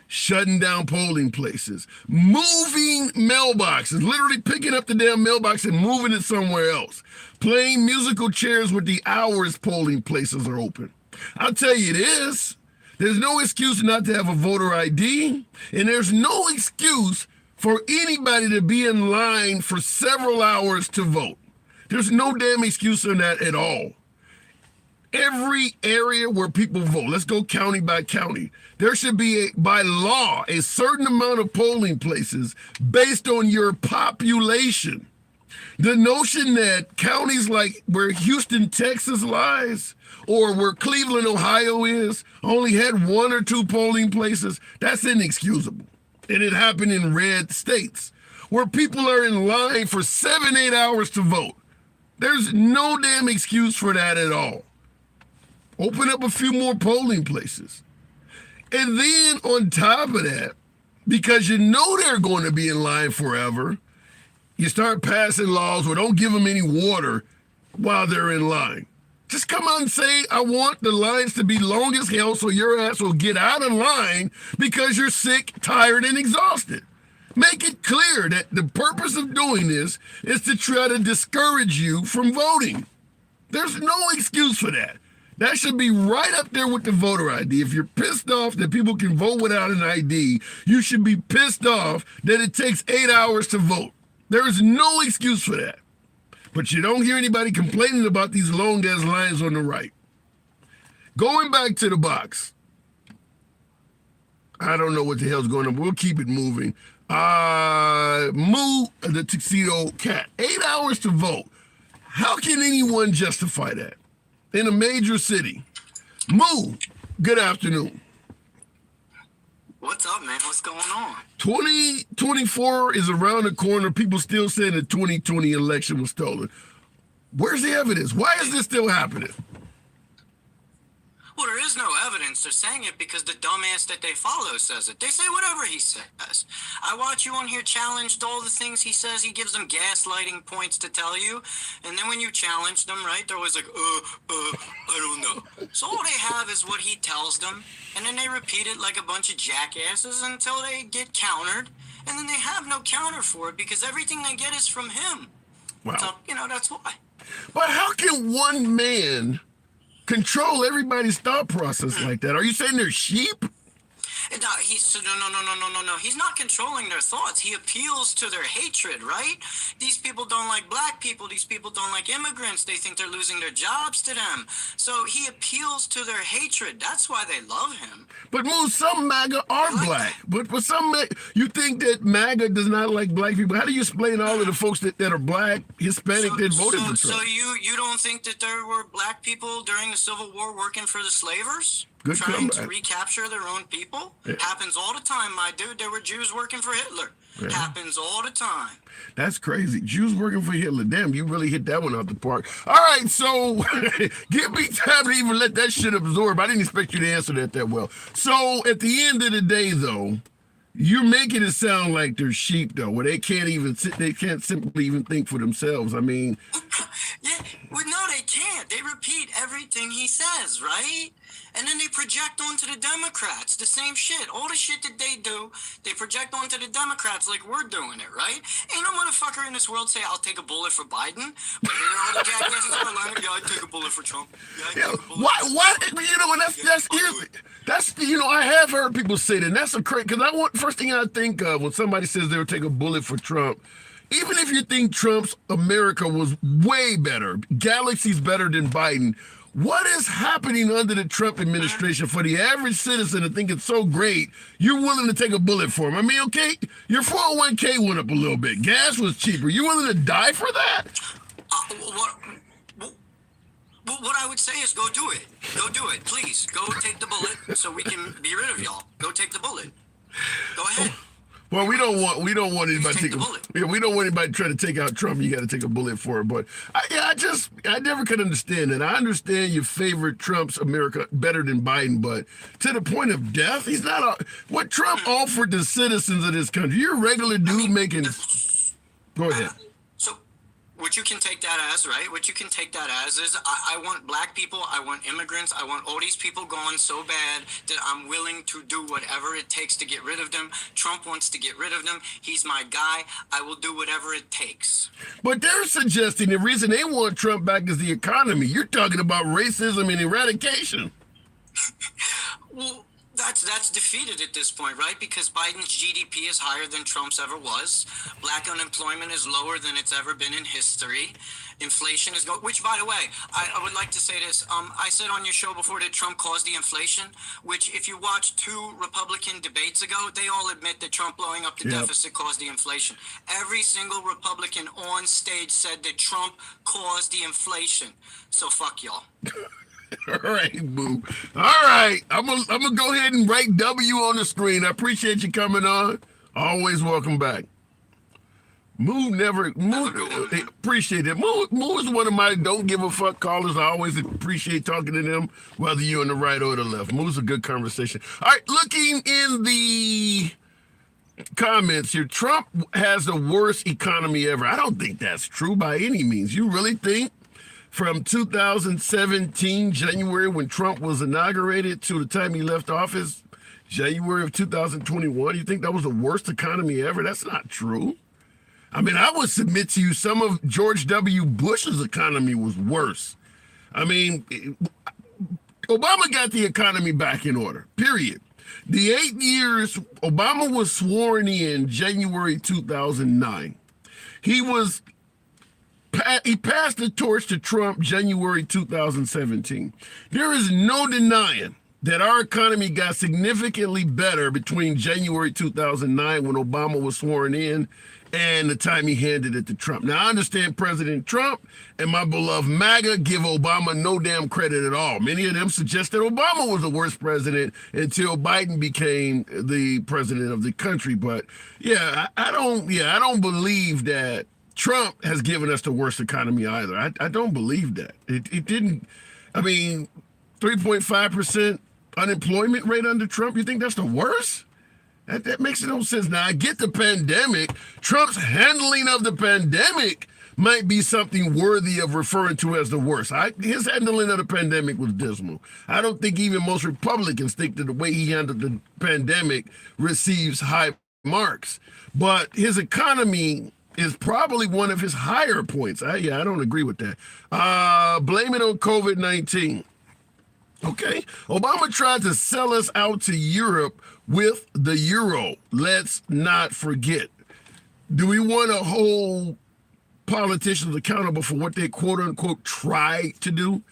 Shutting down polling places, moving mailboxes, literally picking up the damn mailbox and moving it somewhere else, playing musical chairs with the hours polling places are open. I'll tell you this, there's no excuse not to have a voter ID, and there's no excuse for anybody to be in line for several hours to vote. There's no damn excuse on that at all. Every area where people vote, let's go county by county, there should be, by law, a certain amount of polling places based on your population. The notion that counties like where Houston, Texas lies, or where Cleveland, Ohio is, only had 1 or 2 polling places, that's inexcusable. And it happened in red states, where people are in line for 7-8 hours to vote. There's no damn excuse for that at all. Open up a few more polling places. And then on top of that, because you know they're going to be in line forever, you start passing laws where don't give them any water while they're in line. Just come out and say, I want the lines to be long as hell so your ass will get out of line because you're sick, tired, and exhausted. Make it clear that the purpose of doing this is to try to discourage you from voting. There's no excuse for that. That should be right up there with the voter ID. If you're pissed off that people can vote without an ID, you should be pissed off that it takes 8 hours to vote. There is no excuse for that. But you don't hear anybody complaining about these long-ass lines on the right. Going back to the box. I don't know what the hell's going on, but we'll keep it moving. Moo, the tuxedo cat. 8 hours to vote. How can anyone justify that? In a major city. Moo, good afternoon. What's up, man? What's going on? 2024 is around the corner. People still saying the 2020 election was stolen. Where's the evidence? Why is this still happening? Well, there is no evidence. They're saying it because the dumbass that they follow says it. They say whatever he says. I watch you on here challenged all the things he says. He gives them gaslighting points to tell you. And then when you challenge them, right, they're always like, I don't know. So all they have is what he tells them. And then they repeat it like a bunch of jackasses until they get countered. And then they have no counter for it because everything they get is from him. Wow. So, that's why. But how can one man control everybody's thought process like that? Are you saying they're sheep? No, no. He's not controlling their thoughts. He appeals to their hatred, right? These people don't like black people. These people don't like immigrants. They think they're losing their jobs to them. So he appeals to their hatred. That's why they love him. But some MAGA are black. But for some, you think that MAGA does not like black people. How do you explain all of the folks that are black, Hispanic, that voted for Trump? So you don't think that there were black people during the Civil War working for the slavers? Good trying comeback. to recapture their own people? Yeah. Happens all the time, my dude. There were Jews working for Hitler. Yeah. Happens all the time. That's crazy. Jews working for Hitler. Damn, you really hit that one out the park. All right, so give me time to even let that shit absorb. I didn't expect you to answer that well. So at the end of the day, though, you're making it sound like they're sheep, though, where they can't simply even think for themselves. I mean, Yeah, well, no, they can't. They repeat everything he says, right? And then they project onto the Democrats the same shit. All the shit that they do, they project onto the Democrats like we're doing it, right? Ain't no motherfucker in this world say, I'll take a bullet for Biden. But here all the jackasses are like, yeah, I'd take a bullet for Trump. Yeah, I'd take a bullet for Trump. What? That's I have heard people say that. And that's a crazy, because first thing I think of when somebody says they'll take a bullet for Trump, even if you think Trump's America was way better, galaxies better than Biden, what is happening under the Trump administration for the average citizen to think it's so great, you're willing to take a bullet for him? I mean, okay, your 401k went up a little bit. Gas was cheaper. You willing to die for that? What I would say is go do it. Go do it. Please, go take the bullet so we can be rid of y'all. Go take the bullet. Go ahead. Well, we don't want anybody Take the bullet. we don't want anybody trying to take out Trump. You got to take a bullet for it. But I never could understand that. I understand you favorite Trump's America better than Biden, but to the point of death, he's not what Trump offered the citizens of this country. You're a regular dude making. Go ahead. So, what you can take that as, right? What you can take that as is I want black people, I want immigrants, I want all these people gone so bad that I'm willing to do whatever it takes to get rid of them. Trump wants to get rid of them. He's my guy. I will do whatever it takes. But they're suggesting the reason they want Trump back is the economy. You're talking about racism and eradication. Well, that's defeated at this point, right? Because Biden's GDP is higher than Trump's ever was. Black unemployment is lower than it's ever been in history. Inflation is which, by the way, I would like to say this. I said on your show before that Trump caused the inflation, which if you watch 2 Republican debates ago, they all admit that Trump blowing up the deficit caused the inflation. Every single Republican on stage said that Trump caused the inflation. So fuck y'all. All right, boo. All right, I'm gonna go ahead and write W on the screen. I appreciate you coming on. Always welcome back. Appreciate it. Moo is one of my don't give a fuck callers. I always appreciate talking to them, whether you're on the right or the left. Moo's a good conversation. All right, looking in the comments here, Trump has the worst economy ever. I don't think that's true by any means. You really think from 2017, January, when Trump was inaugurated, to the time he left office, January of 2021, you think that was the worst economy ever? That's not true. I mean, I would submit to you some of George W. Bush's economy was worse. I mean, Obama got the economy back in order, period. The 8 years Obama was sworn in January 2009. He passed the torch to Trump January 2017. There is no denying that our economy got significantly better between January 2009, when Obama was sworn in, and the time he handed it to Trump. Now, I understand President Trump and my beloved MAGA give Obama no damn credit at all. Many of them suggest that Obama was the worst president until Biden became the president of the country. But yeah, I don't believe that Trump has given us the worst economy either. I don't believe that. It didn't. I mean, 3.5% unemployment rate under Trump. You think that's the worst? That makes no sense. Now, I get the pandemic. Trump's handling of the pandemic might be something worthy of referring to as the worst. His handling of the pandemic was dismal. I don't think even most Republicans think that the way he handled the pandemic receives high marks. But his economy is probably one of his higher points. I don't agree with that. Blame it on COVID-19. Okay. Obama tried to sell us out to Europe with the euro. Let's not forget. Do we want to hold politicians accountable for what they quote unquote tried to do?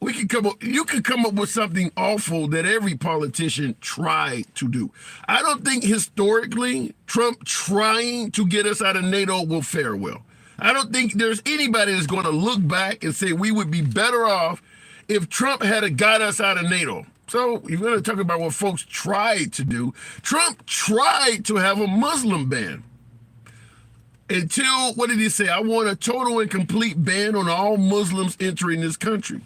You can come up with something awful that every politician tried to do. I don't think historically Trump trying to get us out of NATO will fare well. I don't think there's anybody that's going to look back and say we would be better off if Trump had got us out of NATO. So you're going to talk about what folks tried to do. Trump tried to have a Muslim ban. Until, what did he say? I want a total and complete ban on all Muslims entering this country.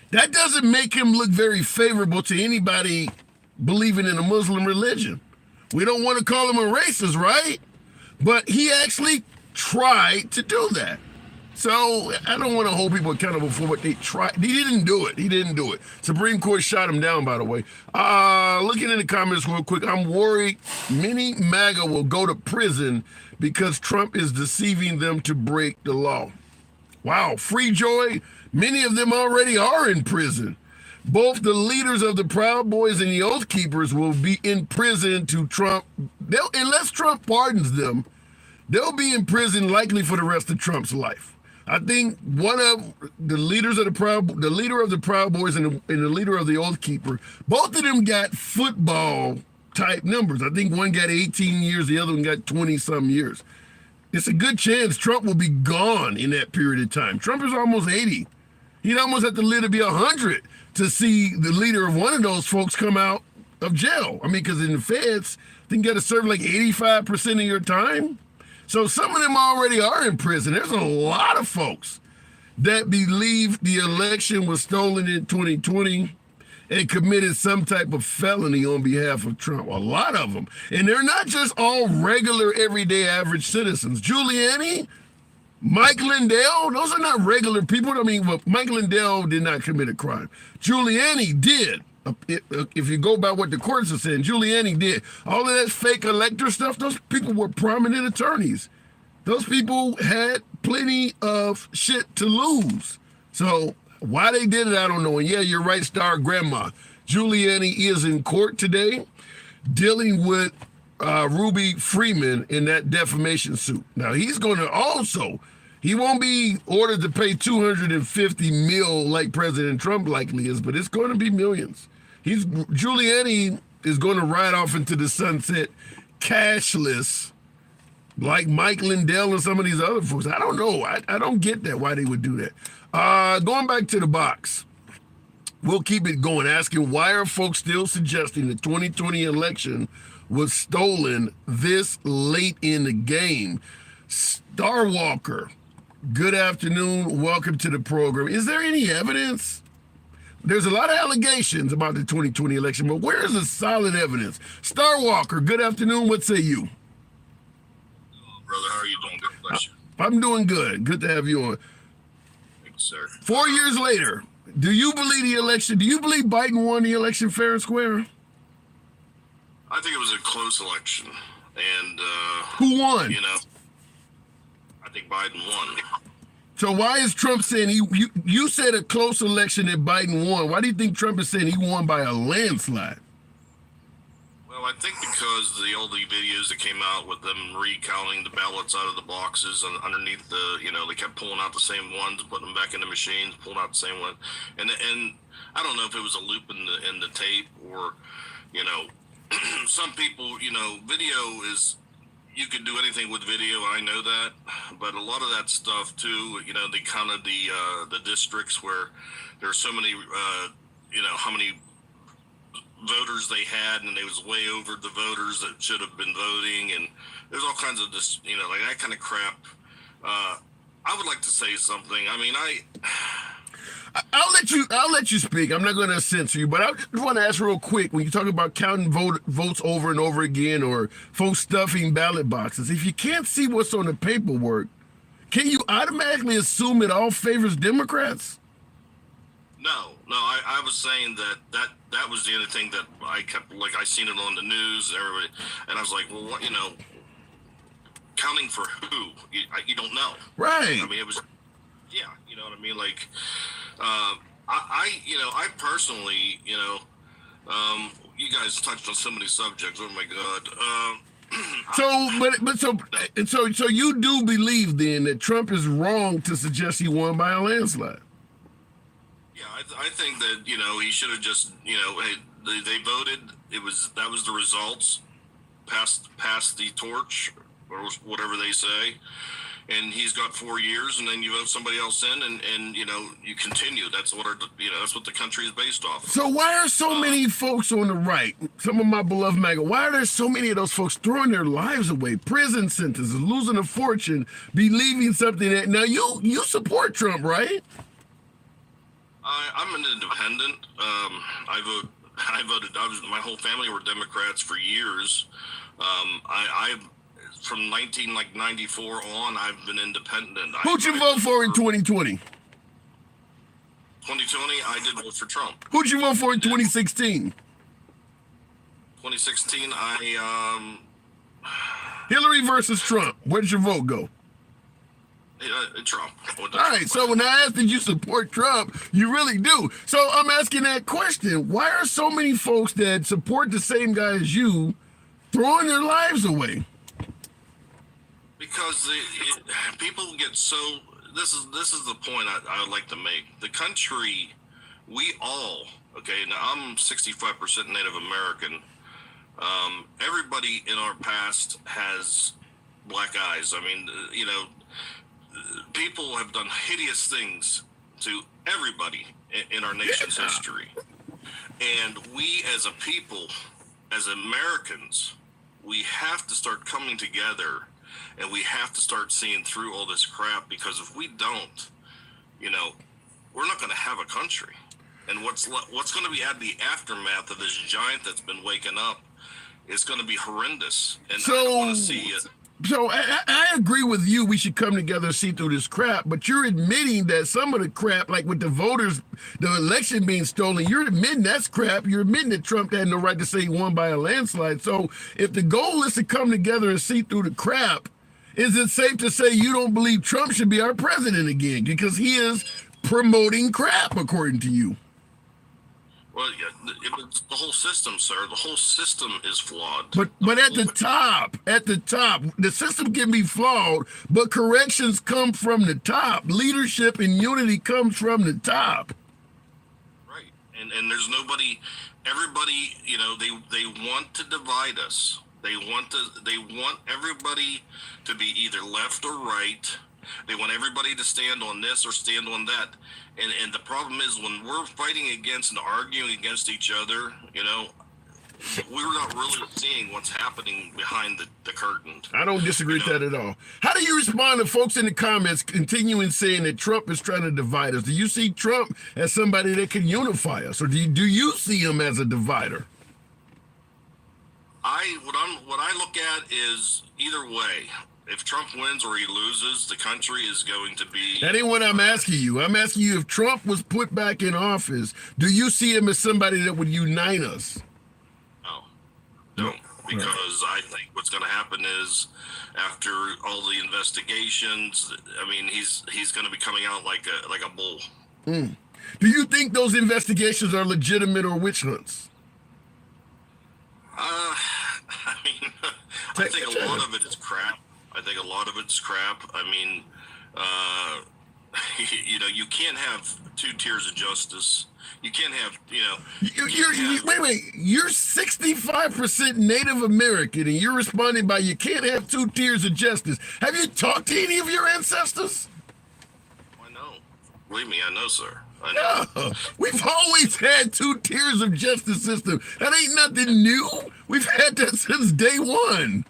That doesn't make him look very favorable to anybody believing in a Muslim religion. We don't want to call him a racist, right? But he actually tried to do that. So I don't want to hold people accountable for what they tried. He didn't do it. Supreme Court shot him down, by the way. Looking in the comments real quick, I'm worried many MAGA will go to prison because Trump is deceiving them to break the law. Wow, Free Joy, many of them already are in prison. Both the leaders of the Proud Boys and the Oath Keepers will be in prison to Trump. Unless Trump pardons them, they'll be in prison likely for the rest of Trump's life. I think one of the leaders of the leader of the Proud Boys and the leader of the Oath Keeper, both of them got football type numbers. I think one got 18 years, the other one got 20 some years. It's a good chance Trump will be gone in that period of time. Trump is almost 80. He'd almost have to live to be 100 to see the leader of one of those folks come out of jail. I mean, because in the feds, I think you got to serve like 85% of your time. So some of them already are in prison. There's a lot of folks that believe the election was stolen in 2020 and committed some type of felony on behalf of Trump. A lot of them. And they're not just all regular, everyday, average citizens. Giuliani, Mike Lindell, those are not regular people. I mean, well, Mike Lindell did not commit a crime. Giuliani did. If you go by what the courts are saying, Giuliani did. All of that fake elector stuff, those people were prominent attorneys. Those people had plenty of shit to lose. So why they did it, I don't know. And yeah, you're right, Star Grandma. Giuliani is in court today dealing with Ruby Freeman in that defamation suit. Now, he's going to also, he won't be ordered to pay $250 million like President Trump likely is, but it's going to be millions. Giuliani is going to ride off into the sunset cashless like Mike Lindell and some of these other folks. I don't know. I don't get that, why they would do that. Going back to the box, we'll keep it going, asking why are folks still suggesting the 2020 election was stolen this late in the game? Starwalker, good afternoon. Welcome to the program. Is there any evidence? There's a lot of allegations about the 2020 election, but where is the solid evidence? Starwalker, good afternoon. What say you? Brother, how are you doing? God bless you. I'm doing good. Good to have you on. Thanks, sir. 4 years later, do you believe the election? Do you believe Biden won the election fair and square? I think it was a close election, and who won? You know, I think Biden won. So why is Trump saying you said a close election that Biden won? Why do you think Trump is saying he won by a landslide? Well, I think because the old videos that came out with them recounting the ballots out of the boxes and underneath the, you know, they kept pulling out the same ones, putting them back in the machines, pulling out the same one, and I don't know if it was a loop in the tape or, you know, some people, you know, video is, you can do anything with video. I know that, but a lot of that stuff too, you know, the districts where there's so many, you know, how many voters they had, and they was way over the voters that should have been voting, and there's all kinds of this, you know, like that kind of crap. I would like to say something. I mean, I'll let you speak. I'm not going to censor you, but I just want to ask real quick, when you talk about counting votes over and over again, or folks stuffing ballot boxes, if you can't see what's on the paperwork, can you automatically assume it all favors Democrats? no. I was saying that was the only thing that I kept, like, I seen it on the news and everybody, and I was like, well, what, counting for who? You don't know. Right. I mean, it was, yeah, you know what I mean? Like, I personally, you guys touched on so many subjects. Oh my God. So you do believe then that Trump is wrong to suggest he won by a landslide? Yeah, I think that, he should have just, hey, they voted. That was the results. Passed the torch, or whatever they say. And he's got 4 years, and then you vote somebody else in, and you continue. That's what that's what the country is based off of. So why are so many folks on the right, some of my beloved MAGA, why are there so many of those folks throwing their lives away, prison sentences, losing a fortune, believing something that, now you support Trump, right? I'm an independent. I voted. My whole family were Democrats for years. From 1994 on, I've been independent. Who'd you vote for in 2020? 2020, I did vote for Trump. Who'd you vote for in 2016? 2016, Hillary versus Trump. Where did your vote go? Trump. All right, so when I asked did you support Trump, you really do. So I'm asking that question. Why are so many folks that support the same guy as you throwing their lives away? Because people get so. This is the point I would like to make. The country, we all, okay. Now I'm 65% Native American. Everybody in our past has black eyes. I mean, people have done hideous things to everybody in our nation's history, and we as a people, as Americans, we have to start coming together. And we have to start seeing through all this crap, because if we don't, we're not going to have a country. And what's going to be at the aftermath of this giant that's been waking up is going to be horrendous. And I don't want to see it. So I agree with you. We should come together and see through this crap. But you're admitting that some of the crap, like with the voters, the election being stolen, you're admitting that's crap. You're admitting that Trump had no right to say he won by a landslide. So if the goal is to come together and see through the crap, is it safe to say you don't believe Trump should be our president again because he is promoting crap, according to you? Well, yeah, it's the whole system, sir. The whole system is flawed. But at the top, the system can be flawed, but corrections come from the top. Leadership and unity comes from the top. Right. And there's nobody. Everybody, they want to divide us. They want everybody to be either left or right. They want everybody to stand on this or stand on that. And the problem is, when we're fighting against and arguing against each other, we're not really seeing what's happening behind the curtain. I don't disagree with that at all. How do you respond to folks in the comments continuing saying that Trump is trying to divide us? Do you see Trump as somebody that can unify us, or do you see him as a divider? What I look at is, either way, if Trump wins or he loses, the country is going to be... That ain't what I'm asking you. I'm asking you, if Trump was put back in office, do you see him as somebody that would unite us? No. Because I think what's going to happen is, after all the investigations, I mean, he's going to be coming out like a bull. Do you think those investigations are legitimate or witch hunts? I think a lot of it is crap. I mean, you can't have two tiers of justice. You can't have, Wait. You're 65% Native American, and you're responding by you can't have two tiers of justice. Have you talked to any of your ancestors? I know. Believe me, I know, sir. I know. No, we've always had two tiers of justice system. That ain't nothing new. We've had that since day one.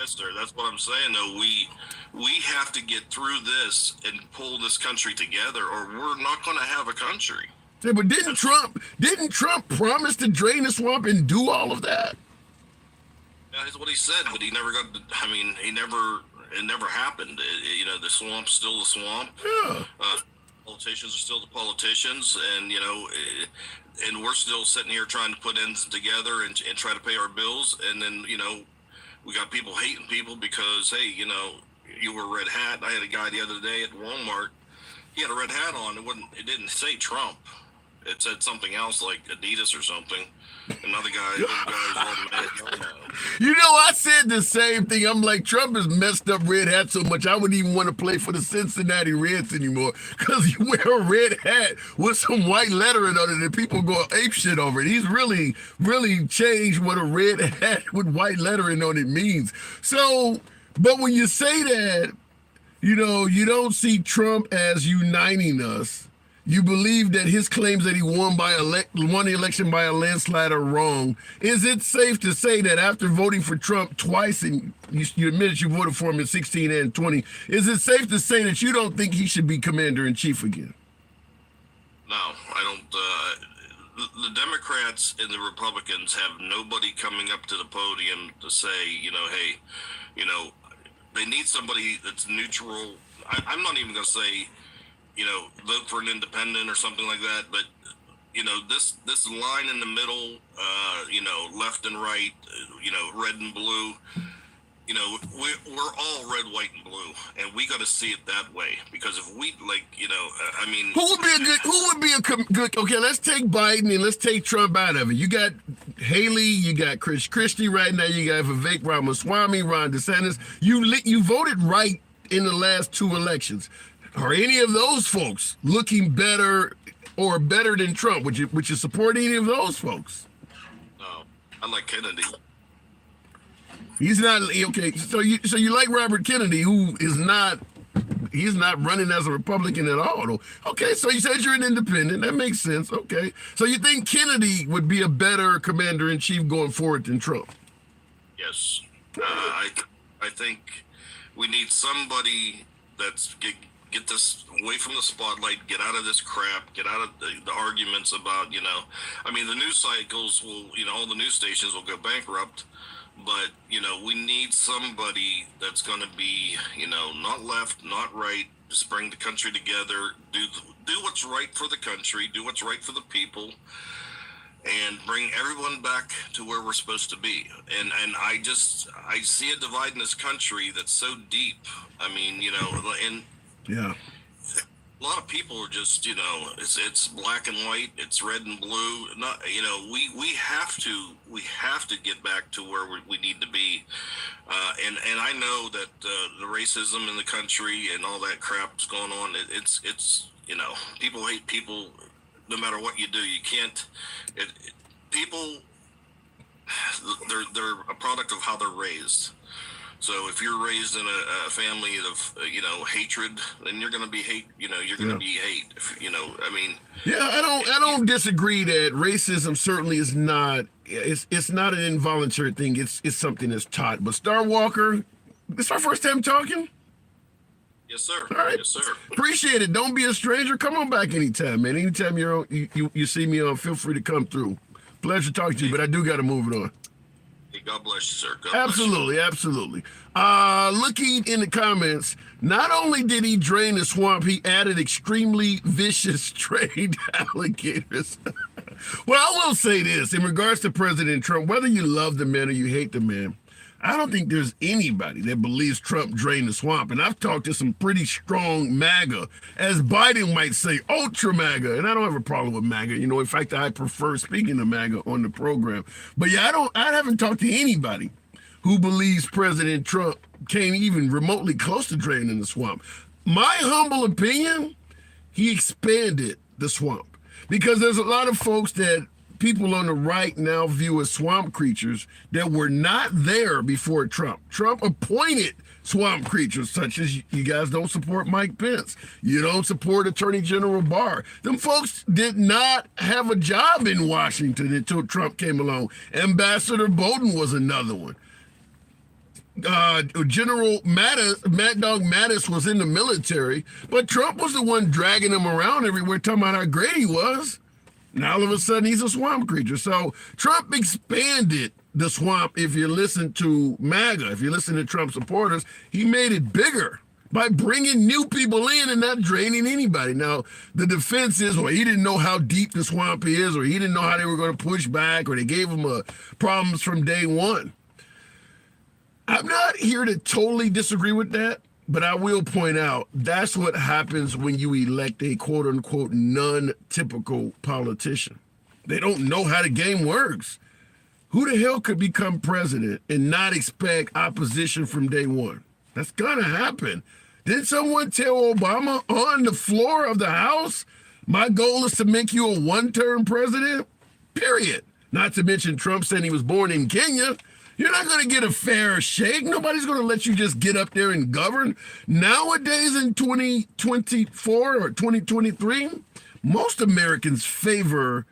Yes, sir. That's what I'm saying. Though we have to get through this and pull this country together, or we're not going to have a country. Yeah, but didn't Trump promise to drain the swamp and do all of that? Yeah, that's what he said, but he never got. I mean, it never happened. The swamp's still the swamp. Yeah. Politicians are still the politicians, and and we're still sitting here trying to put ends together and try to pay our bills, and then we got people hating people because hey, you were a red hat. I had a guy the other day at Walmart. He had a red hat on. It didn't say Trump. It said something else like Adidas or something. Another guy I said the same thing. I'm like, Trump has messed up red hat so much, I wouldn't even want to play for the Cincinnati Reds anymore because you wear a red hat with some white lettering on it and people go ape shit over it. He's really, really changed what a red hat with white lettering on it means. So, but when you say that, you don't see Trump as uniting us. You believe that his claims that he won the election by a landslide are wrong. Is it safe to say that after voting for Trump twice, and you admitted you voted for him in 16 and 20, is it safe to say that you don't think he should be commander-in-chief again? No, I don't. The Democrats and the Republicans have nobody coming up to the podium to say, hey, they need somebody that's neutral. I'm not even going to say, vote for an independent or something like that. But, this line in the middle, left and right, red and blue, we're all red, white, and blue, and we got to see it that way. Because if we who would be a good, okay, let's take Biden and let's take Trump out of it. You got Haley, you got Chris Christie right now, you got Vivek Ramaswamy, Ron DeSantis. You voted right in the last two elections. Are any of those folks looking better or better than Trump? Would you support any of those folks? No, I like Kennedy. He's not okay. So you like Robert Kennedy, who is not. He's not running as a Republican at all, though. Okay, so you said you're an independent. That makes sense. Okay, so you think Kennedy would be a better commander-in-chief going forward than Trump? Yes, I think we need somebody that's get this away from the spotlight, get out of this crap, get out of the arguments about, the news cycles will, all the news stations will go bankrupt, but, we need somebody that's going to be, not left, not right, just bring the country together, do what's right for the country, do what's right for the people, and bring everyone back to where we're supposed to be. And I see a divide in this country that's so deep. Yeah. A lot of people are just, it's black and white, it's red and blue. Not, we have to get back to where we need to be. And I know that the racism in the country and all that crap's going on. It's people hate people no matter what you do. You can't. People, they're a product of how they're raised. So if you're raised in a family of, hatred, then you're going to be hate, you're going to be hate, Yeah, I don't disagree that racism certainly is not, it's not an involuntary thing. It's something that's taught. But Star Walker, this our first time talking? Yes, sir. All right. Yes, sir. Appreciate it. Don't be a stranger. Come on back anytime, man. Anytime you see me on, feel free to come through. Pleasure talking to you, but I do got to move it on. God bless you, sir. God Absolutely, bless you. Absolutely. Looking in the comments, not only did he drain the swamp, he added extremely vicious trained alligators. Well, I will say this in regards to President Trump, whether you love the man or you hate the man, I don't think there's anybody that believes Trump drained the swamp. And I've talked to some pretty strong MAGA, as Biden might say, ultra MAGA. And I don't have a problem with MAGA. In fact, I prefer speaking to MAGA on the program. But yeah, I haven't talked to anybody who believes President Trump came even remotely close to draining the swamp. My humble opinion, he expanded the swamp. Because there's a lot of folks that people on the right now view as swamp creatures that were not there before Trump. Trump appointed swamp creatures, such as you guys don't support Mike Pence. You don't support Attorney General Barr. Them folks did not have a job in Washington until Trump came along. Ambassador Bolton was another one. General Mad Dog Mattis was in the military, but Trump was the one dragging him around everywhere, talking about how great he was. Now all of a sudden he's a swamp creature. So Trump expanded the swamp. If you listen to MAGA, if you listen to Trump supporters, he made it bigger by bringing new people in and not draining anybody. Now, the defense is, well, he didn't know how deep the swamp is, or he didn't know how they were going to push back, or they gave him problems from day one. I'm not here to totally disagree with that, but I will point out that's what happens when you elect a quote-unquote non-typical politician. They don't know how the game works. Who the hell could become president and not expect opposition from day one? That's gonna happen. Did someone tell Obama on the floor of the House, my goal is to make you a one-term president? Period. Not to mention Trump saying he was born in Kenya. You're not going to get a fair shake. Nobody's going to let you just get up there and govern. Nowadays in 2024 or 2023, most Americans favor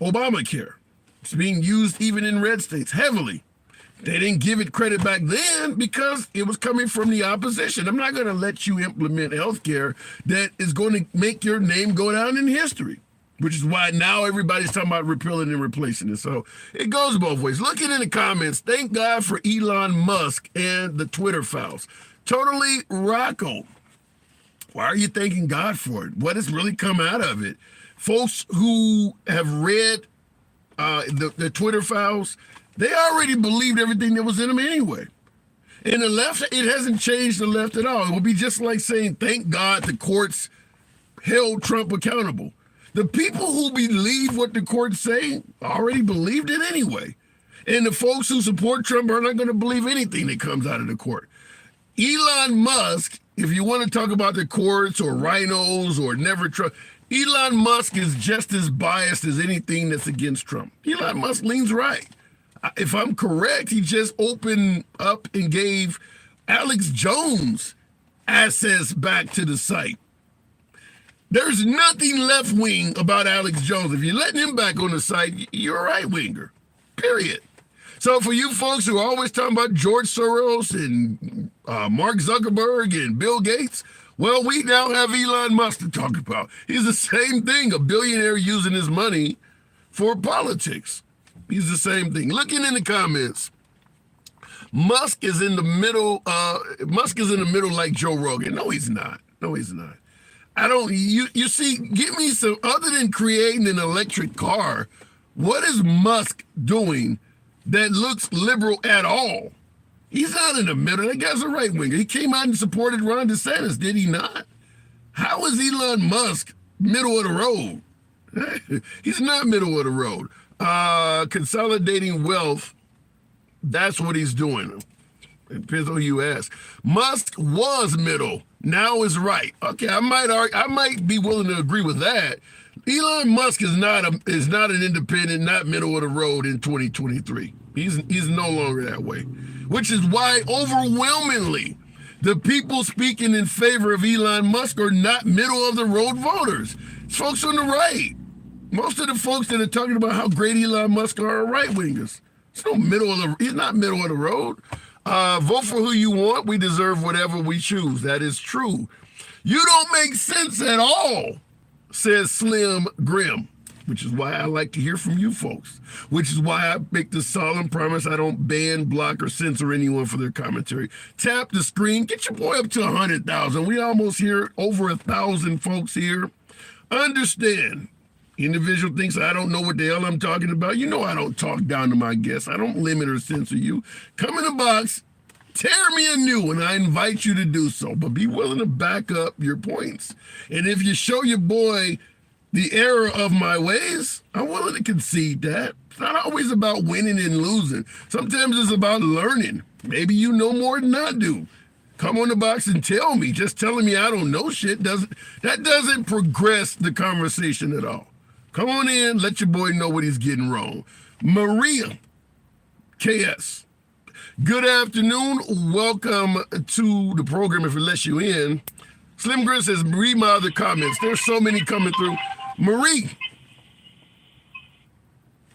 Obamacare. It's being used even in red states heavily. They didn't give it credit back then because it was coming from the opposition. I'm not going to let you implement health care that is going to make your name go down in history, which is why now everybody's talking about repealing and replacing it. So it goes both ways. Looking in the comments, thank God for Elon Musk and the Twitter files. Totally Rocco. Why are you thanking God for it? What has really come out of it? Folks who have read the Twitter files, they already believed everything that was in them anyway. And the left, it hasn't changed the left at all. It would be just like saying, thank God the courts held Trump accountable. The people who believe what the courts say already believed it anyway. And the folks who support Trump are not going to believe anything that comes out of the court. Elon Musk, if you want to talk about the courts or rhinos or never Trump, Elon Musk is just as biased as anything that's against Trump. Elon Musk leans right. If I'm correct, he just opened up and gave Alex Jones access back to the site. There's nothing left-wing about Alex Jones. If you're letting him back on the site, you're a right-winger, period. So for you folks who are always talking about George Soros and Mark Zuckerberg and Bill Gates, well, we now have Elon Musk to talk about. He's the same thing, a billionaire using his money for politics. He's the same thing. Looking in the comments, Musk is in the middle. Musk is in the middle like Joe Rogan. No, he's not. No, he's not. I don't. You see, give me some other than creating an electric car. What is Musk doing that looks liberal at all? He's not in the middle. That guy's a right winger. He came out and supported Ron DeSantis, did he not? How is Elon Musk middle of the road? He's not middle of the road. Consolidating wealth, that's what he's doing. It depends on who you ask. Musk was middle, now is right. Okay, I might be willing to agree with that. Elon Musk is not an independent, not middle of the road in 2023. He's no longer that way, which is why overwhelmingly the people speaking in favor of Elon Musk are not middle of the road voters. It's folks on the right. Most of the folks that are talking about how great Elon Musk are right wingers. He's not middle of the road. Vote for who you want. We deserve whatever we choose. That is true. You don't make sense at all, says Slim Grim, which is why I like to hear from you folks, which is why I make the solemn promise I don't ban, block, or censor anyone for their commentary. Tap the screen. Get your boy up to 100,000. We almost here, over 1,000 folks here. Understand. Individual thinks I don't know what the hell I'm talking about. You know I don't talk down to my guests. I don't limit or censor you. Come in the box, tear me a new one. I invite you to do so, but be willing to back up your points. And if you show your boy the error of my ways, I'm willing to concede that. It's not always about winning and losing. Sometimes it's about learning. Maybe you know more than I do. Come on the box and tell me. Just telling me I don't know shit doesn't progress the conversation at all. Come on in, let your boy know what he's getting wrong. Maria KS. Good afternoon. Welcome to the program if it lets you in. Slim Grin says, read my other comments. There's so many coming through. Marie.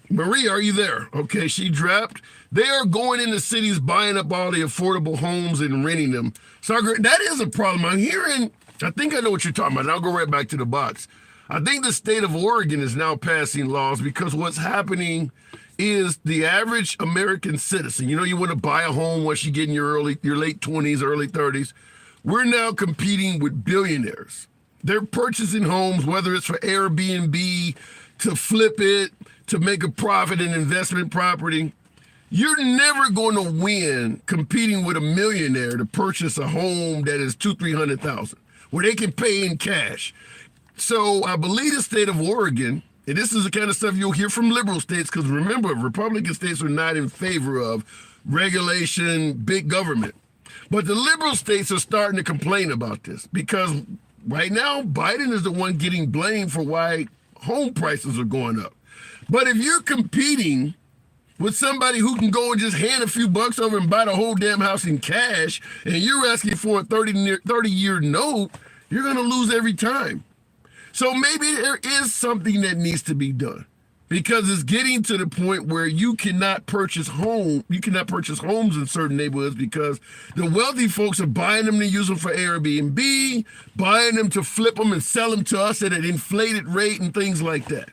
Marie, are you there? Okay, she dropped. They are going into cities, buying up all the affordable homes and renting them. So that is a problem. I'm hearing, I think I know what you're talking about. And I'll go right back to the box. I think the state of Oregon is now passing laws because what's happening is the average American citizen, you want to buy a home once you get in your late 20s, early 30s. We're now competing with billionaires. They're purchasing homes, whether it's for Airbnb, to flip it, to make a profit in investment property. You're never going to win competing with a millionaire to purchase a home that is $200,000-300,000, where they can pay in cash. So I believe the state of Oregon, and this is the kind of stuff you'll hear from liberal states, because remember, Republican states are not in favor of regulation, big government. But the liberal states are starting to complain about this because right now, Biden is the one getting blamed for why home prices are going up. But if you're competing with somebody who can go and just hand a few bucks over and buy the whole damn house in cash, and you're asking for a 30-year note, you're going to lose every time. So maybe there is something that needs to be done, because it's getting to the point where you cannot purchase homes in certain neighborhoods because the wealthy folks are buying them to use them for Airbnb, buying them to flip them and sell them to us at an inflated rate and things like that.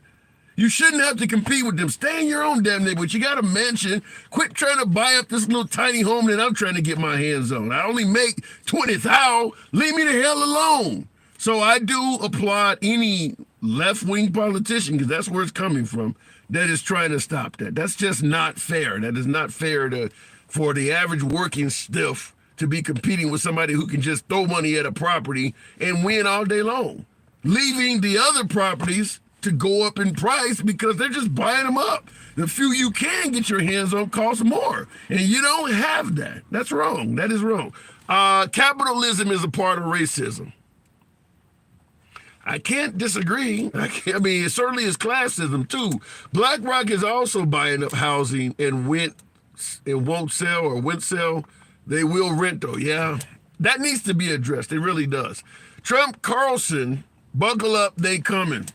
You shouldn't have to compete with them. Stay in your own damn neighborhood. You got a mansion. Quit trying to buy up this little tiny home that I'm trying to get my hands on. I only make $20,000. Leave me the hell alone. So I do applaud any left-wing politician, because that's where it's coming from, that is trying to stop that. That's just not fair. That is not fair for the average working stiff to be competing with somebody who can just throw money at a property and win all day long, leaving the other properties to go up in price because they're just buying them up. The few you can get your hands on cost more, and you don't have that. That's wrong. That is wrong. Capitalism is a part of racism. I can't disagree. I mean, it certainly is classism too. BlackRock is also buying up housing and won't sell or won't sell. They will rent though. Yeah, that needs to be addressed. It really does. Trump, Carlson, buckle up. They coming.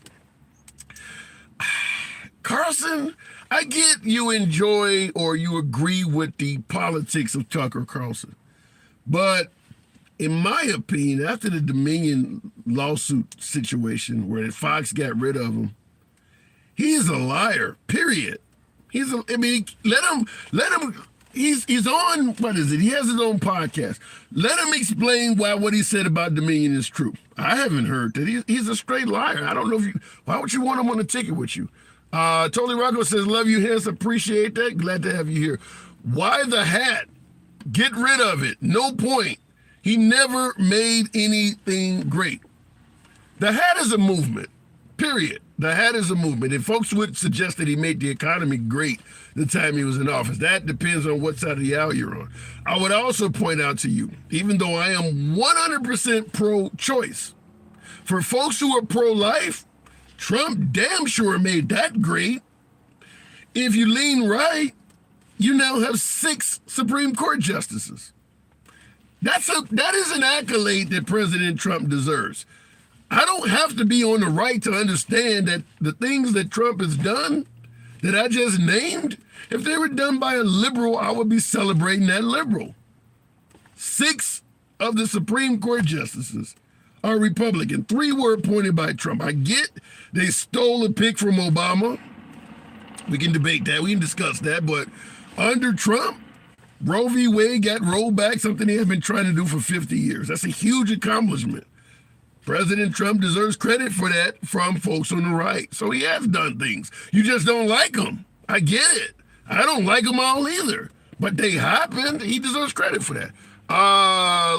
Carlson, I get you enjoy or you agree with the politics of Tucker Carlson, but in my opinion, after the Dominion lawsuit situation where Fox got rid of him, he is a liar, period. Let him, he's on, what is it? He has his own podcast. Let him explain why what he said about Dominion is true. I haven't heard that. He's a straight liar. I don't know why would you want him on a ticket with you? Totally Rocco says, love you, Hens, appreciate that. Glad to have you here. Why the hat? Get rid of it. No point. He never made anything great. The hat is a movement, period. The hat is a movement. And folks would suggest that he made the economy great the time he was in office. That depends on what side of the aisle you're on. I would also point out to you, even though I am 100% pro-choice, for folks who are pro-life, Trump damn sure made that great. If you lean right, you now have 6 Supreme Court justices. That is an accolade that President Trump deserves. I don't have to be on the right to understand that the things that Trump has done that I just named, if they were done by a liberal, I would be celebrating that liberal. 6 of the Supreme Court justices are Republican. 3 were appointed by Trump. I get they stole a pick from Obama. We can debate that. We can discuss that. But under Trump, Roe v. Wade got rolled back, something they have been trying to do for 50 years. That's a huge accomplishment. President Trump deserves credit for that from folks on the right. So he has done things. You just don't like them. I get it. I don't like them all either. But they happened. He deserves credit for that.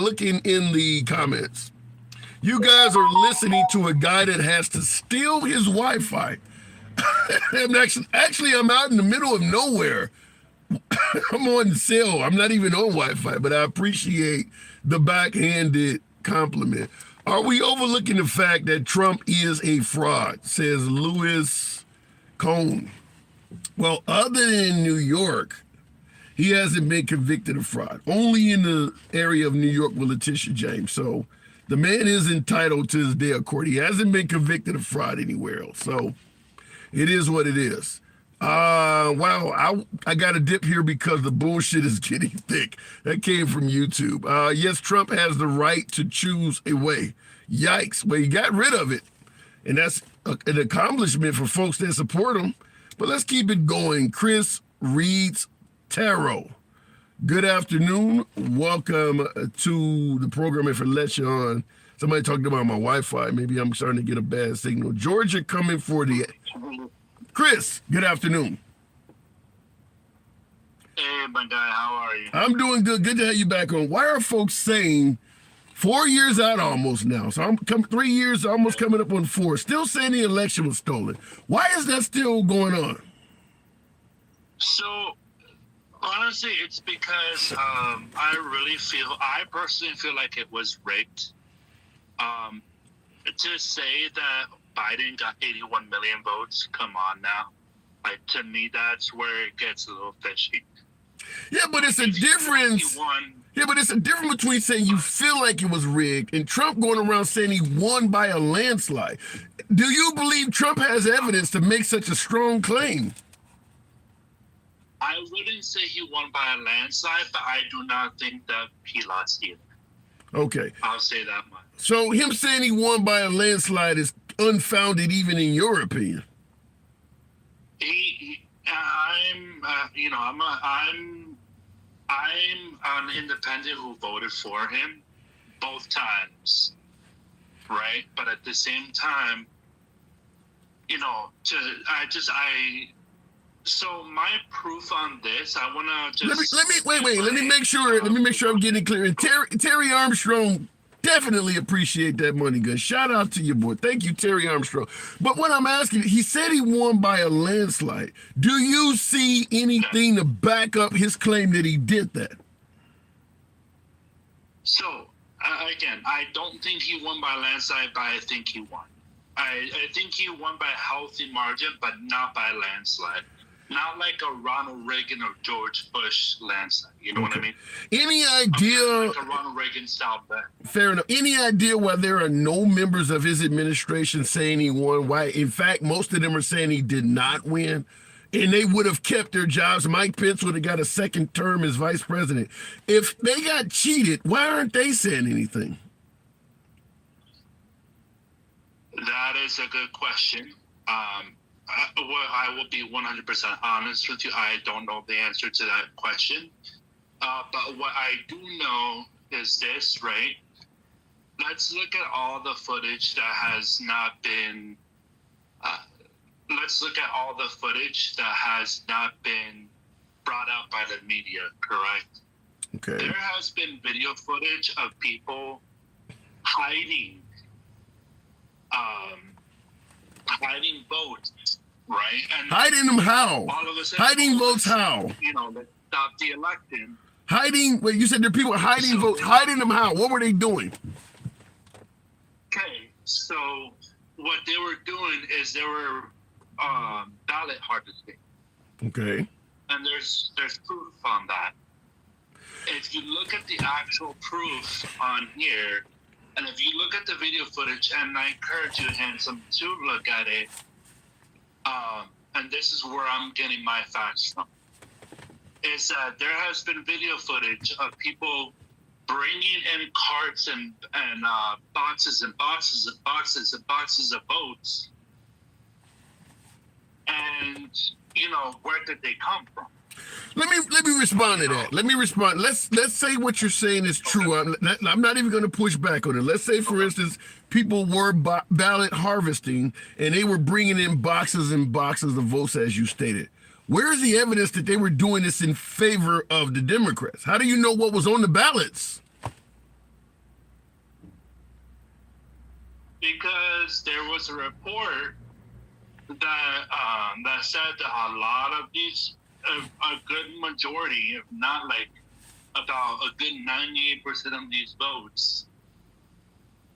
Looking in the comments. You guys are listening to a guy that has to steal his Wi-Fi. Actually, I'm out in the middle of nowhere. I'm on sale. I'm not even on Wi-Fi, but I appreciate the backhanded compliment. Are we overlooking the fact that Trump is a fraud, says Louis Cohn? Well, other than New York, he hasn't been convicted of fraud. Only in the area of New York with Letitia James. So the man is entitled to his day of court. He hasn't been convicted of fraud anywhere else. So it is what it is. Wow. I got to dip here because the bullshit is getting thick. That came from YouTube. Yes, Trump has the right to choose a way. Yikes. Well, he got rid of it. And that's an accomplishment for folks that support him. But let's keep it going. Chris reads tarot. Good afternoon. Welcome to the program. If it lets you on, somebody talked about my Wi-Fi. Maybe I'm starting to get a bad signal. Georgia coming for the... Chris, good afternoon. Hey, my guy, how are you? I'm doing good. Good to have you back on. Why are folks saying 4 years out almost now? So I'm 3 years, almost coming up on 4. Still saying the election was stolen. Why is that still going on? So, honestly, it's because I personally feel like it was rigged. To say that Biden got 81 million votes, come on now. Like, to me, that's where it gets a little fishy. Yeah, but it's a difference. Yeah, but it's a difference between saying you feel like it was rigged and Trump going around saying he won by a landslide. Do you believe Trump has evidence to make such a strong claim? I wouldn't say he won by a landslide, but I do not think that he lost either. Okay. I'll say that much. So him saying he won by a landslide is unfounded, even in your opinion. I'm an independent who voted for him both times, right? But at the same time, so my proof on this, I want to just let me make sure I'm getting it clear. And Terry Armstrong definitely appreciate that money gun. Shout out to your boy. Thank you, Terry Armstrong. But what I'm asking, he said he won by a landslide. Do you see anything to back up his claim that he did that? So, again, I don't think he won by a landslide, but I think he won. I think he won by a healthy margin, but not by a landslide. Not like a Ronald Reagan or George Bush landslide. You know what I mean? Any idea? Like a Ronald Reagan style bet. Fair enough. Any idea why there are no members of his administration saying he won? Why, in fact, most of them are saying he did not win, and they would have kept their jobs. Mike Pence would have got a second term as vice president. If they got cheated, why aren't they saying anything? That is a good question. I will be 100% honest with you. I don't know the answer to that question. But what I do know is this, right? Let's look at all the footage that has not been. Let's look at all the footage that has not been brought out by the media. Correct. Okay. There has been video footage of people hiding votes, right? And hiding them how? All of a sudden, hiding votes how? Let's stop the election. Hiding, wait, you said there are people hiding votes. Hiding them how? What were they doing? Okay, so what they were doing is they were ballot harvesting. Okay. And there's proof on that. If you look at the actual proof on here, and if you look at the video footage, and I encourage you, Handsome, to look at it, and this is where I'm getting my facts from, is that there has been video footage of people bringing in carts and boxes and boxes and boxes and boxes of votes. And, where did they come from? Let me respond to that. Let me respond. Let's say what you're saying is true. Okay. I'm not even going to push back on it. Let's say, for instance, people were ballot harvesting and they were bringing in boxes and boxes of votes, as you stated. Where's the evidence that they were doing this in favor of the Democrats? How do you know what was on the ballots? Because there was a report that said that a lot of these, a good majority, if not like about a good 98% of these votes,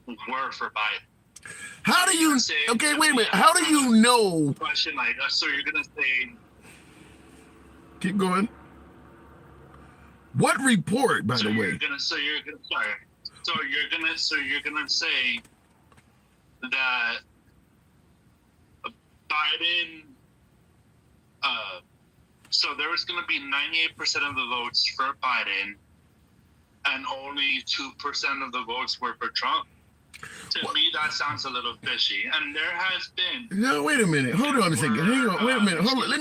were for Biden. How do you? Okay, wait a minute. How do you know? Question like, so you're gonna say? Keep going. What report, by the way? So you're gonna say that Biden So there was going to be 98% of the votes for Biden, and only 2% of the votes were for Trump. To me, that sounds a little fishy. And there has been. No, wait a minute. Hold on a second. Hang on. Wait a minute. Hold on. Let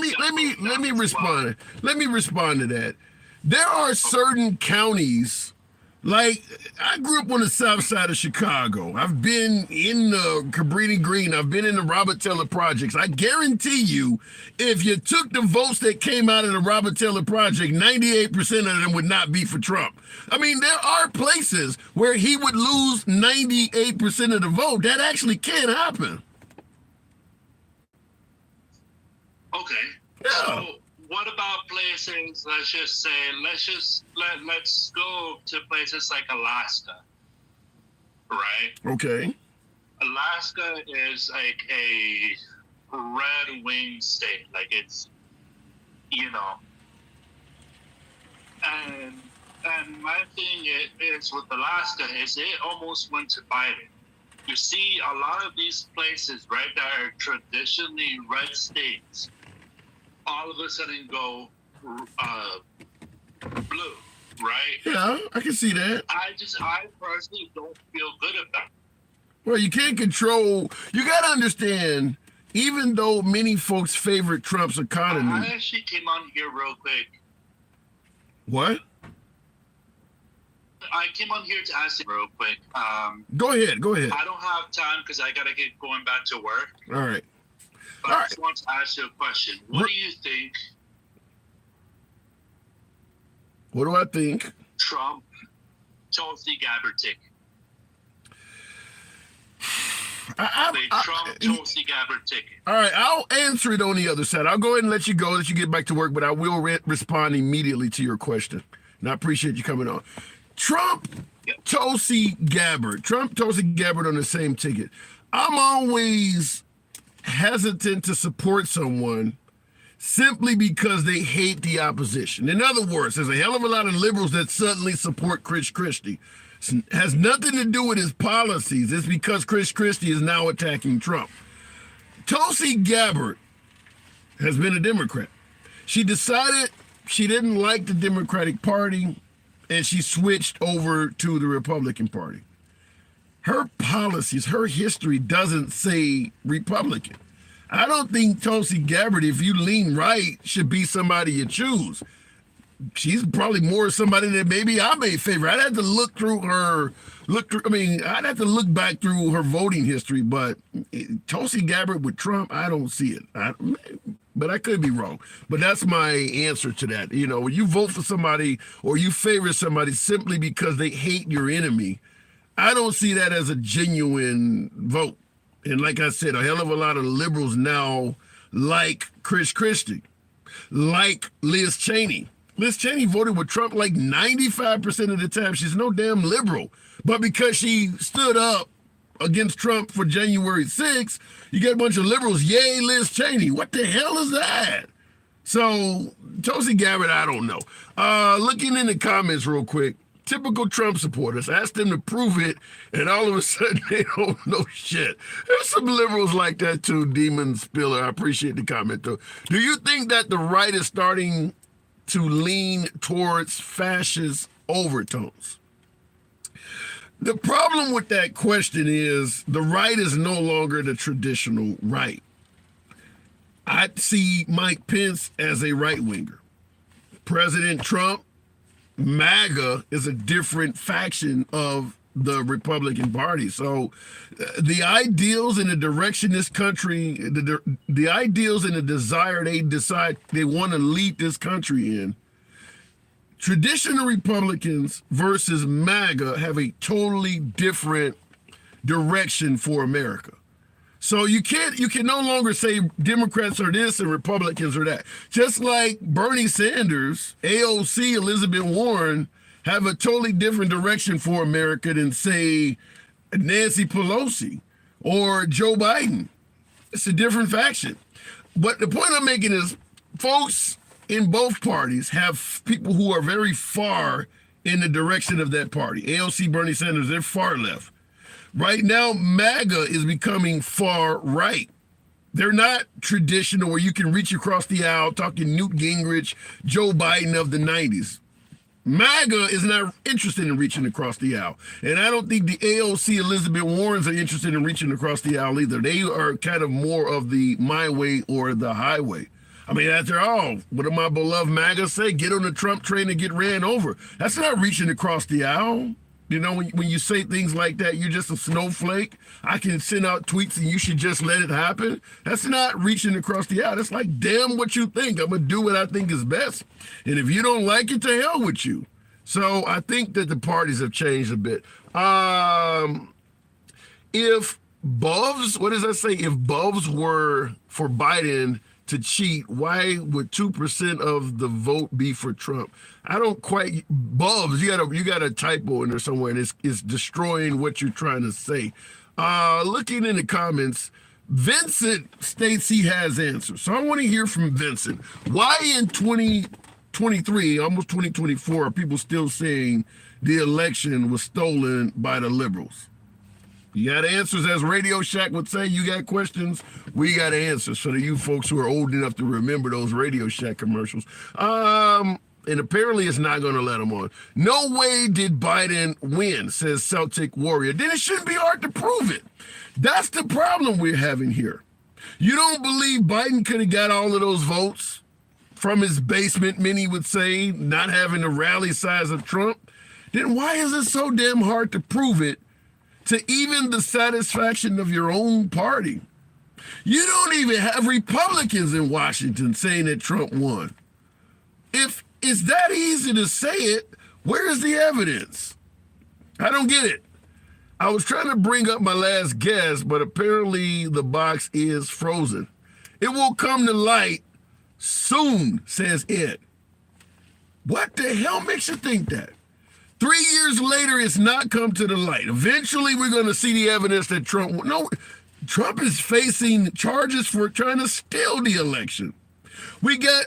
me respond. Let me respond to that. There are certain counties, like I grew up on the south side of Chicago. I've been in the Cabrini Green. I've been in the Robert Taylor projects. I guarantee you, if you took the votes that came out of the Robert Taylor project, 98% of them would not be for Trump. I mean, there are places where he would lose 98% of the vote. That actually can happen. Okay. Yeah. So what about places? Let's go to places like Alaska, right? Okay. Alaska is like a red wing state, like it's, and my thing is with Alaska is it almost went to Biden. You see a lot of these places, right, that are traditionally red states, all of a sudden go blue, right? Yeah, I can see that. I personally don't feel good about it. Well, you can't control. You got to understand, even though many folks favorite Trump's economy. I actually came on here real quick. What? I came on here to ask you real quick. Go ahead. I don't have time because I got to get going back to work. All right. But I just want to ask you a question. What do you think What do I think? Trump Tulsi Gabbard ticket? Trump Tulsi Gabbard ticket. All right, I'll answer it on the other side. I'll go ahead and let you go, let you get back to work, but I will respond immediately to your question. And I appreciate you coming on. Trump, Tulsi Gabbard. Trump, Tulsi Gabbard on the same ticket. I'm always hesitant to support someone simply because they hate the opposition. In other words, there's a hell of a lot of liberals that suddenly support Chris Christie. It has nothing to do with his policies. It's because Chris Christie is now attacking Trump. Tulsi Gabbard has been a Democrat. She decided she didn't like the Democratic Party, and she switched over to the Republican Party. Her policies, her history doesn't say Republican. I don't think Tulsi Gabbard, if you lean right, should be somebody you choose. She's probably more somebody that maybe I may favor. I'd have to I'd have to look back through her voting history, but Tulsi Gabbard with Trump, I don't see it. But I could be wrong. But that's my answer to that. You know, when you vote for somebody or you favor somebody simply because they hate your enemy, I don't see that as a genuine vote. And like I said, a hell of a lot of liberals now like Chris Christie, like Liz Cheney. Liz Cheney voted with Trump like 95% of the time. She's no damn liberal. But because she stood up against Trump for January 6th, you get a bunch of liberals, yay, Liz Cheney. What the hell is that? So, Tulsi Gabbard, I don't know. Looking in the comments real quick, typical Trump supporters, ask them to prove it, and all of a sudden they don't know shit. There's some liberals like that too, Demon Spiller. I appreciate the comment though. Do you think that the right is starting to lean towards fascist overtones? The problem with that question is the right is no longer the traditional right. I see Mike Pence as a right-winger. President Trump, MAGA, is a different faction of the Republican Party. So the ideals and the direction this country, the ideals and the desire they decide they want to lead this country in, traditional Republicans versus MAGA have a totally different direction for America. So you can no longer say Democrats are this and Republicans are that. Just like Bernie Sanders, AOC, Elizabeth Warren have a totally different direction for America than, say, Nancy Pelosi or Joe Biden. It's a different faction. But the point I'm making is folks in both parties have people who are very far in the direction of that party. AOC, Bernie Sanders, they're far left. Right now, MAGA is becoming far right. They're not traditional where you can reach across the aisle talking Newt Gingrich, Joe Biden of the 90s. MAGA is not interested in reaching across the aisle. And I don't think the AOC Elizabeth Warrens are interested in reaching across the aisle either. They are kind of more of the my way or the highway. I mean, after all, what did my beloved MAGA say? Get on the Trump train and get ran over. That's not reaching across the aisle. You know, when you say things like that, you're just a snowflake. I can send out tweets and you should just let it happen. That's not reaching across the aisle. That's like, damn what you think. I'm going to do what I think is best. And if you don't like it, to hell with you. So I think that the parties have changed a bit. If Bubs, what does that say? If Bubs were for Biden to cheat, why would 2% of the vote be for Trump? I don't quite, Bubs, you got a typo in there somewhere, and it's destroying what you're trying to say. Looking in the comments, Vincent states he has answers. So I want to hear from Vincent. Why in 2023, almost 2024, are people still saying the election was stolen by the liberals? You got answers, as Radio Shack would say. You got questions, we got answers for you folks who are old enough to remember those Radio Shack commercials. And apparently it's not going to let them on. No way did Biden win, says Celtic Warrior. Then it shouldn't be hard to prove it. That's the problem we're having here. You don't believe Biden could have got all of those votes from his basement, many would say, not having the rally size of Trump? Then why is it so damn hard to prove it to even the satisfaction of your own party? You don't even have Republicans in Washington saying that Trump won. If it's that easy to say it, where is the evidence? I don't get it. I was trying to bring up my last guess, but apparently the box is frozen. It will come to light soon, says Ed. What the hell makes you think that? 3 years later, it's not come to the light. Eventually, we're going to see the evidence that Trump Trump is facing charges for trying to steal the election. We got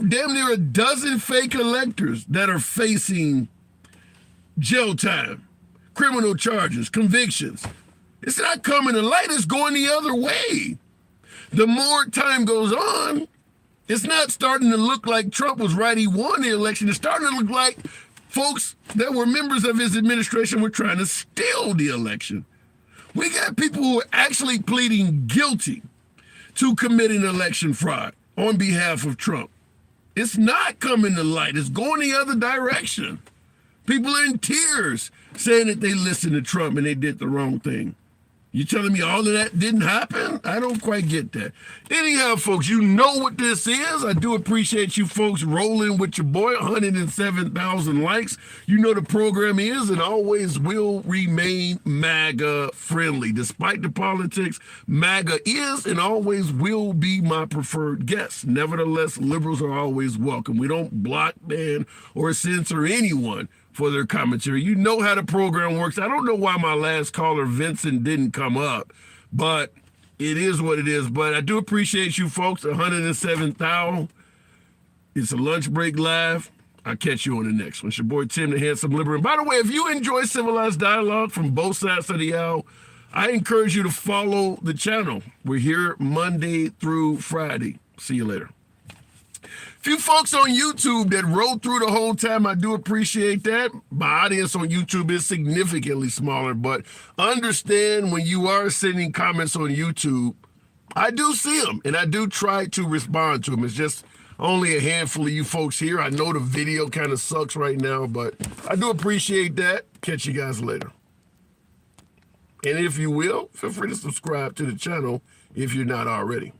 damn near a dozen fake electors that are facing jail time, criminal charges, convictions. It's not coming to light. It's going the other way. The more time goes on, it's not starting to look like Trump was right. He won the election. It's starting to look like folks that were members of his administration were trying to steal the election. We got people who are actually pleading guilty to committing election fraud on behalf of Trump. It's not coming to light. It's going the other direction. People are in tears saying that they listened to Trump and they did the wrong thing. You telling me all of that didn't happen? I don't quite get that. Anyhow, folks, you know what this is. I do appreciate you folks rolling with your boy. 107,000 likes. You know the program is and always will remain MAGA friendly. Despite the politics, MAGA is and always will be my preferred guest. Nevertheless, liberals are always welcome. We don't block, ban, or censor anyone for their commentary. You know how the program works. I don't know why my last caller, Vincent, didn't come up, but it is what it is. But I do appreciate you folks. 107,000. It's a lunch break live. I'll catch you on the next one. It's your boy Tim, the Handsome Liberal. And by the way, if you enjoy civilized dialogue from both sides of the aisle, I encourage you to follow the channel. We're here Monday through Friday. See you later. Few folks on YouTube that rode through the whole time, I do appreciate that. My audience on YouTube is significantly smaller, but understand when you are sending comments on YouTube, I do see them and I do try to respond to them. It's just only a handful of you folks here. I know the video kind of sucks right now, but I do appreciate that. Catch you guys later. And if you will, feel free to subscribe to the channel if you're not already.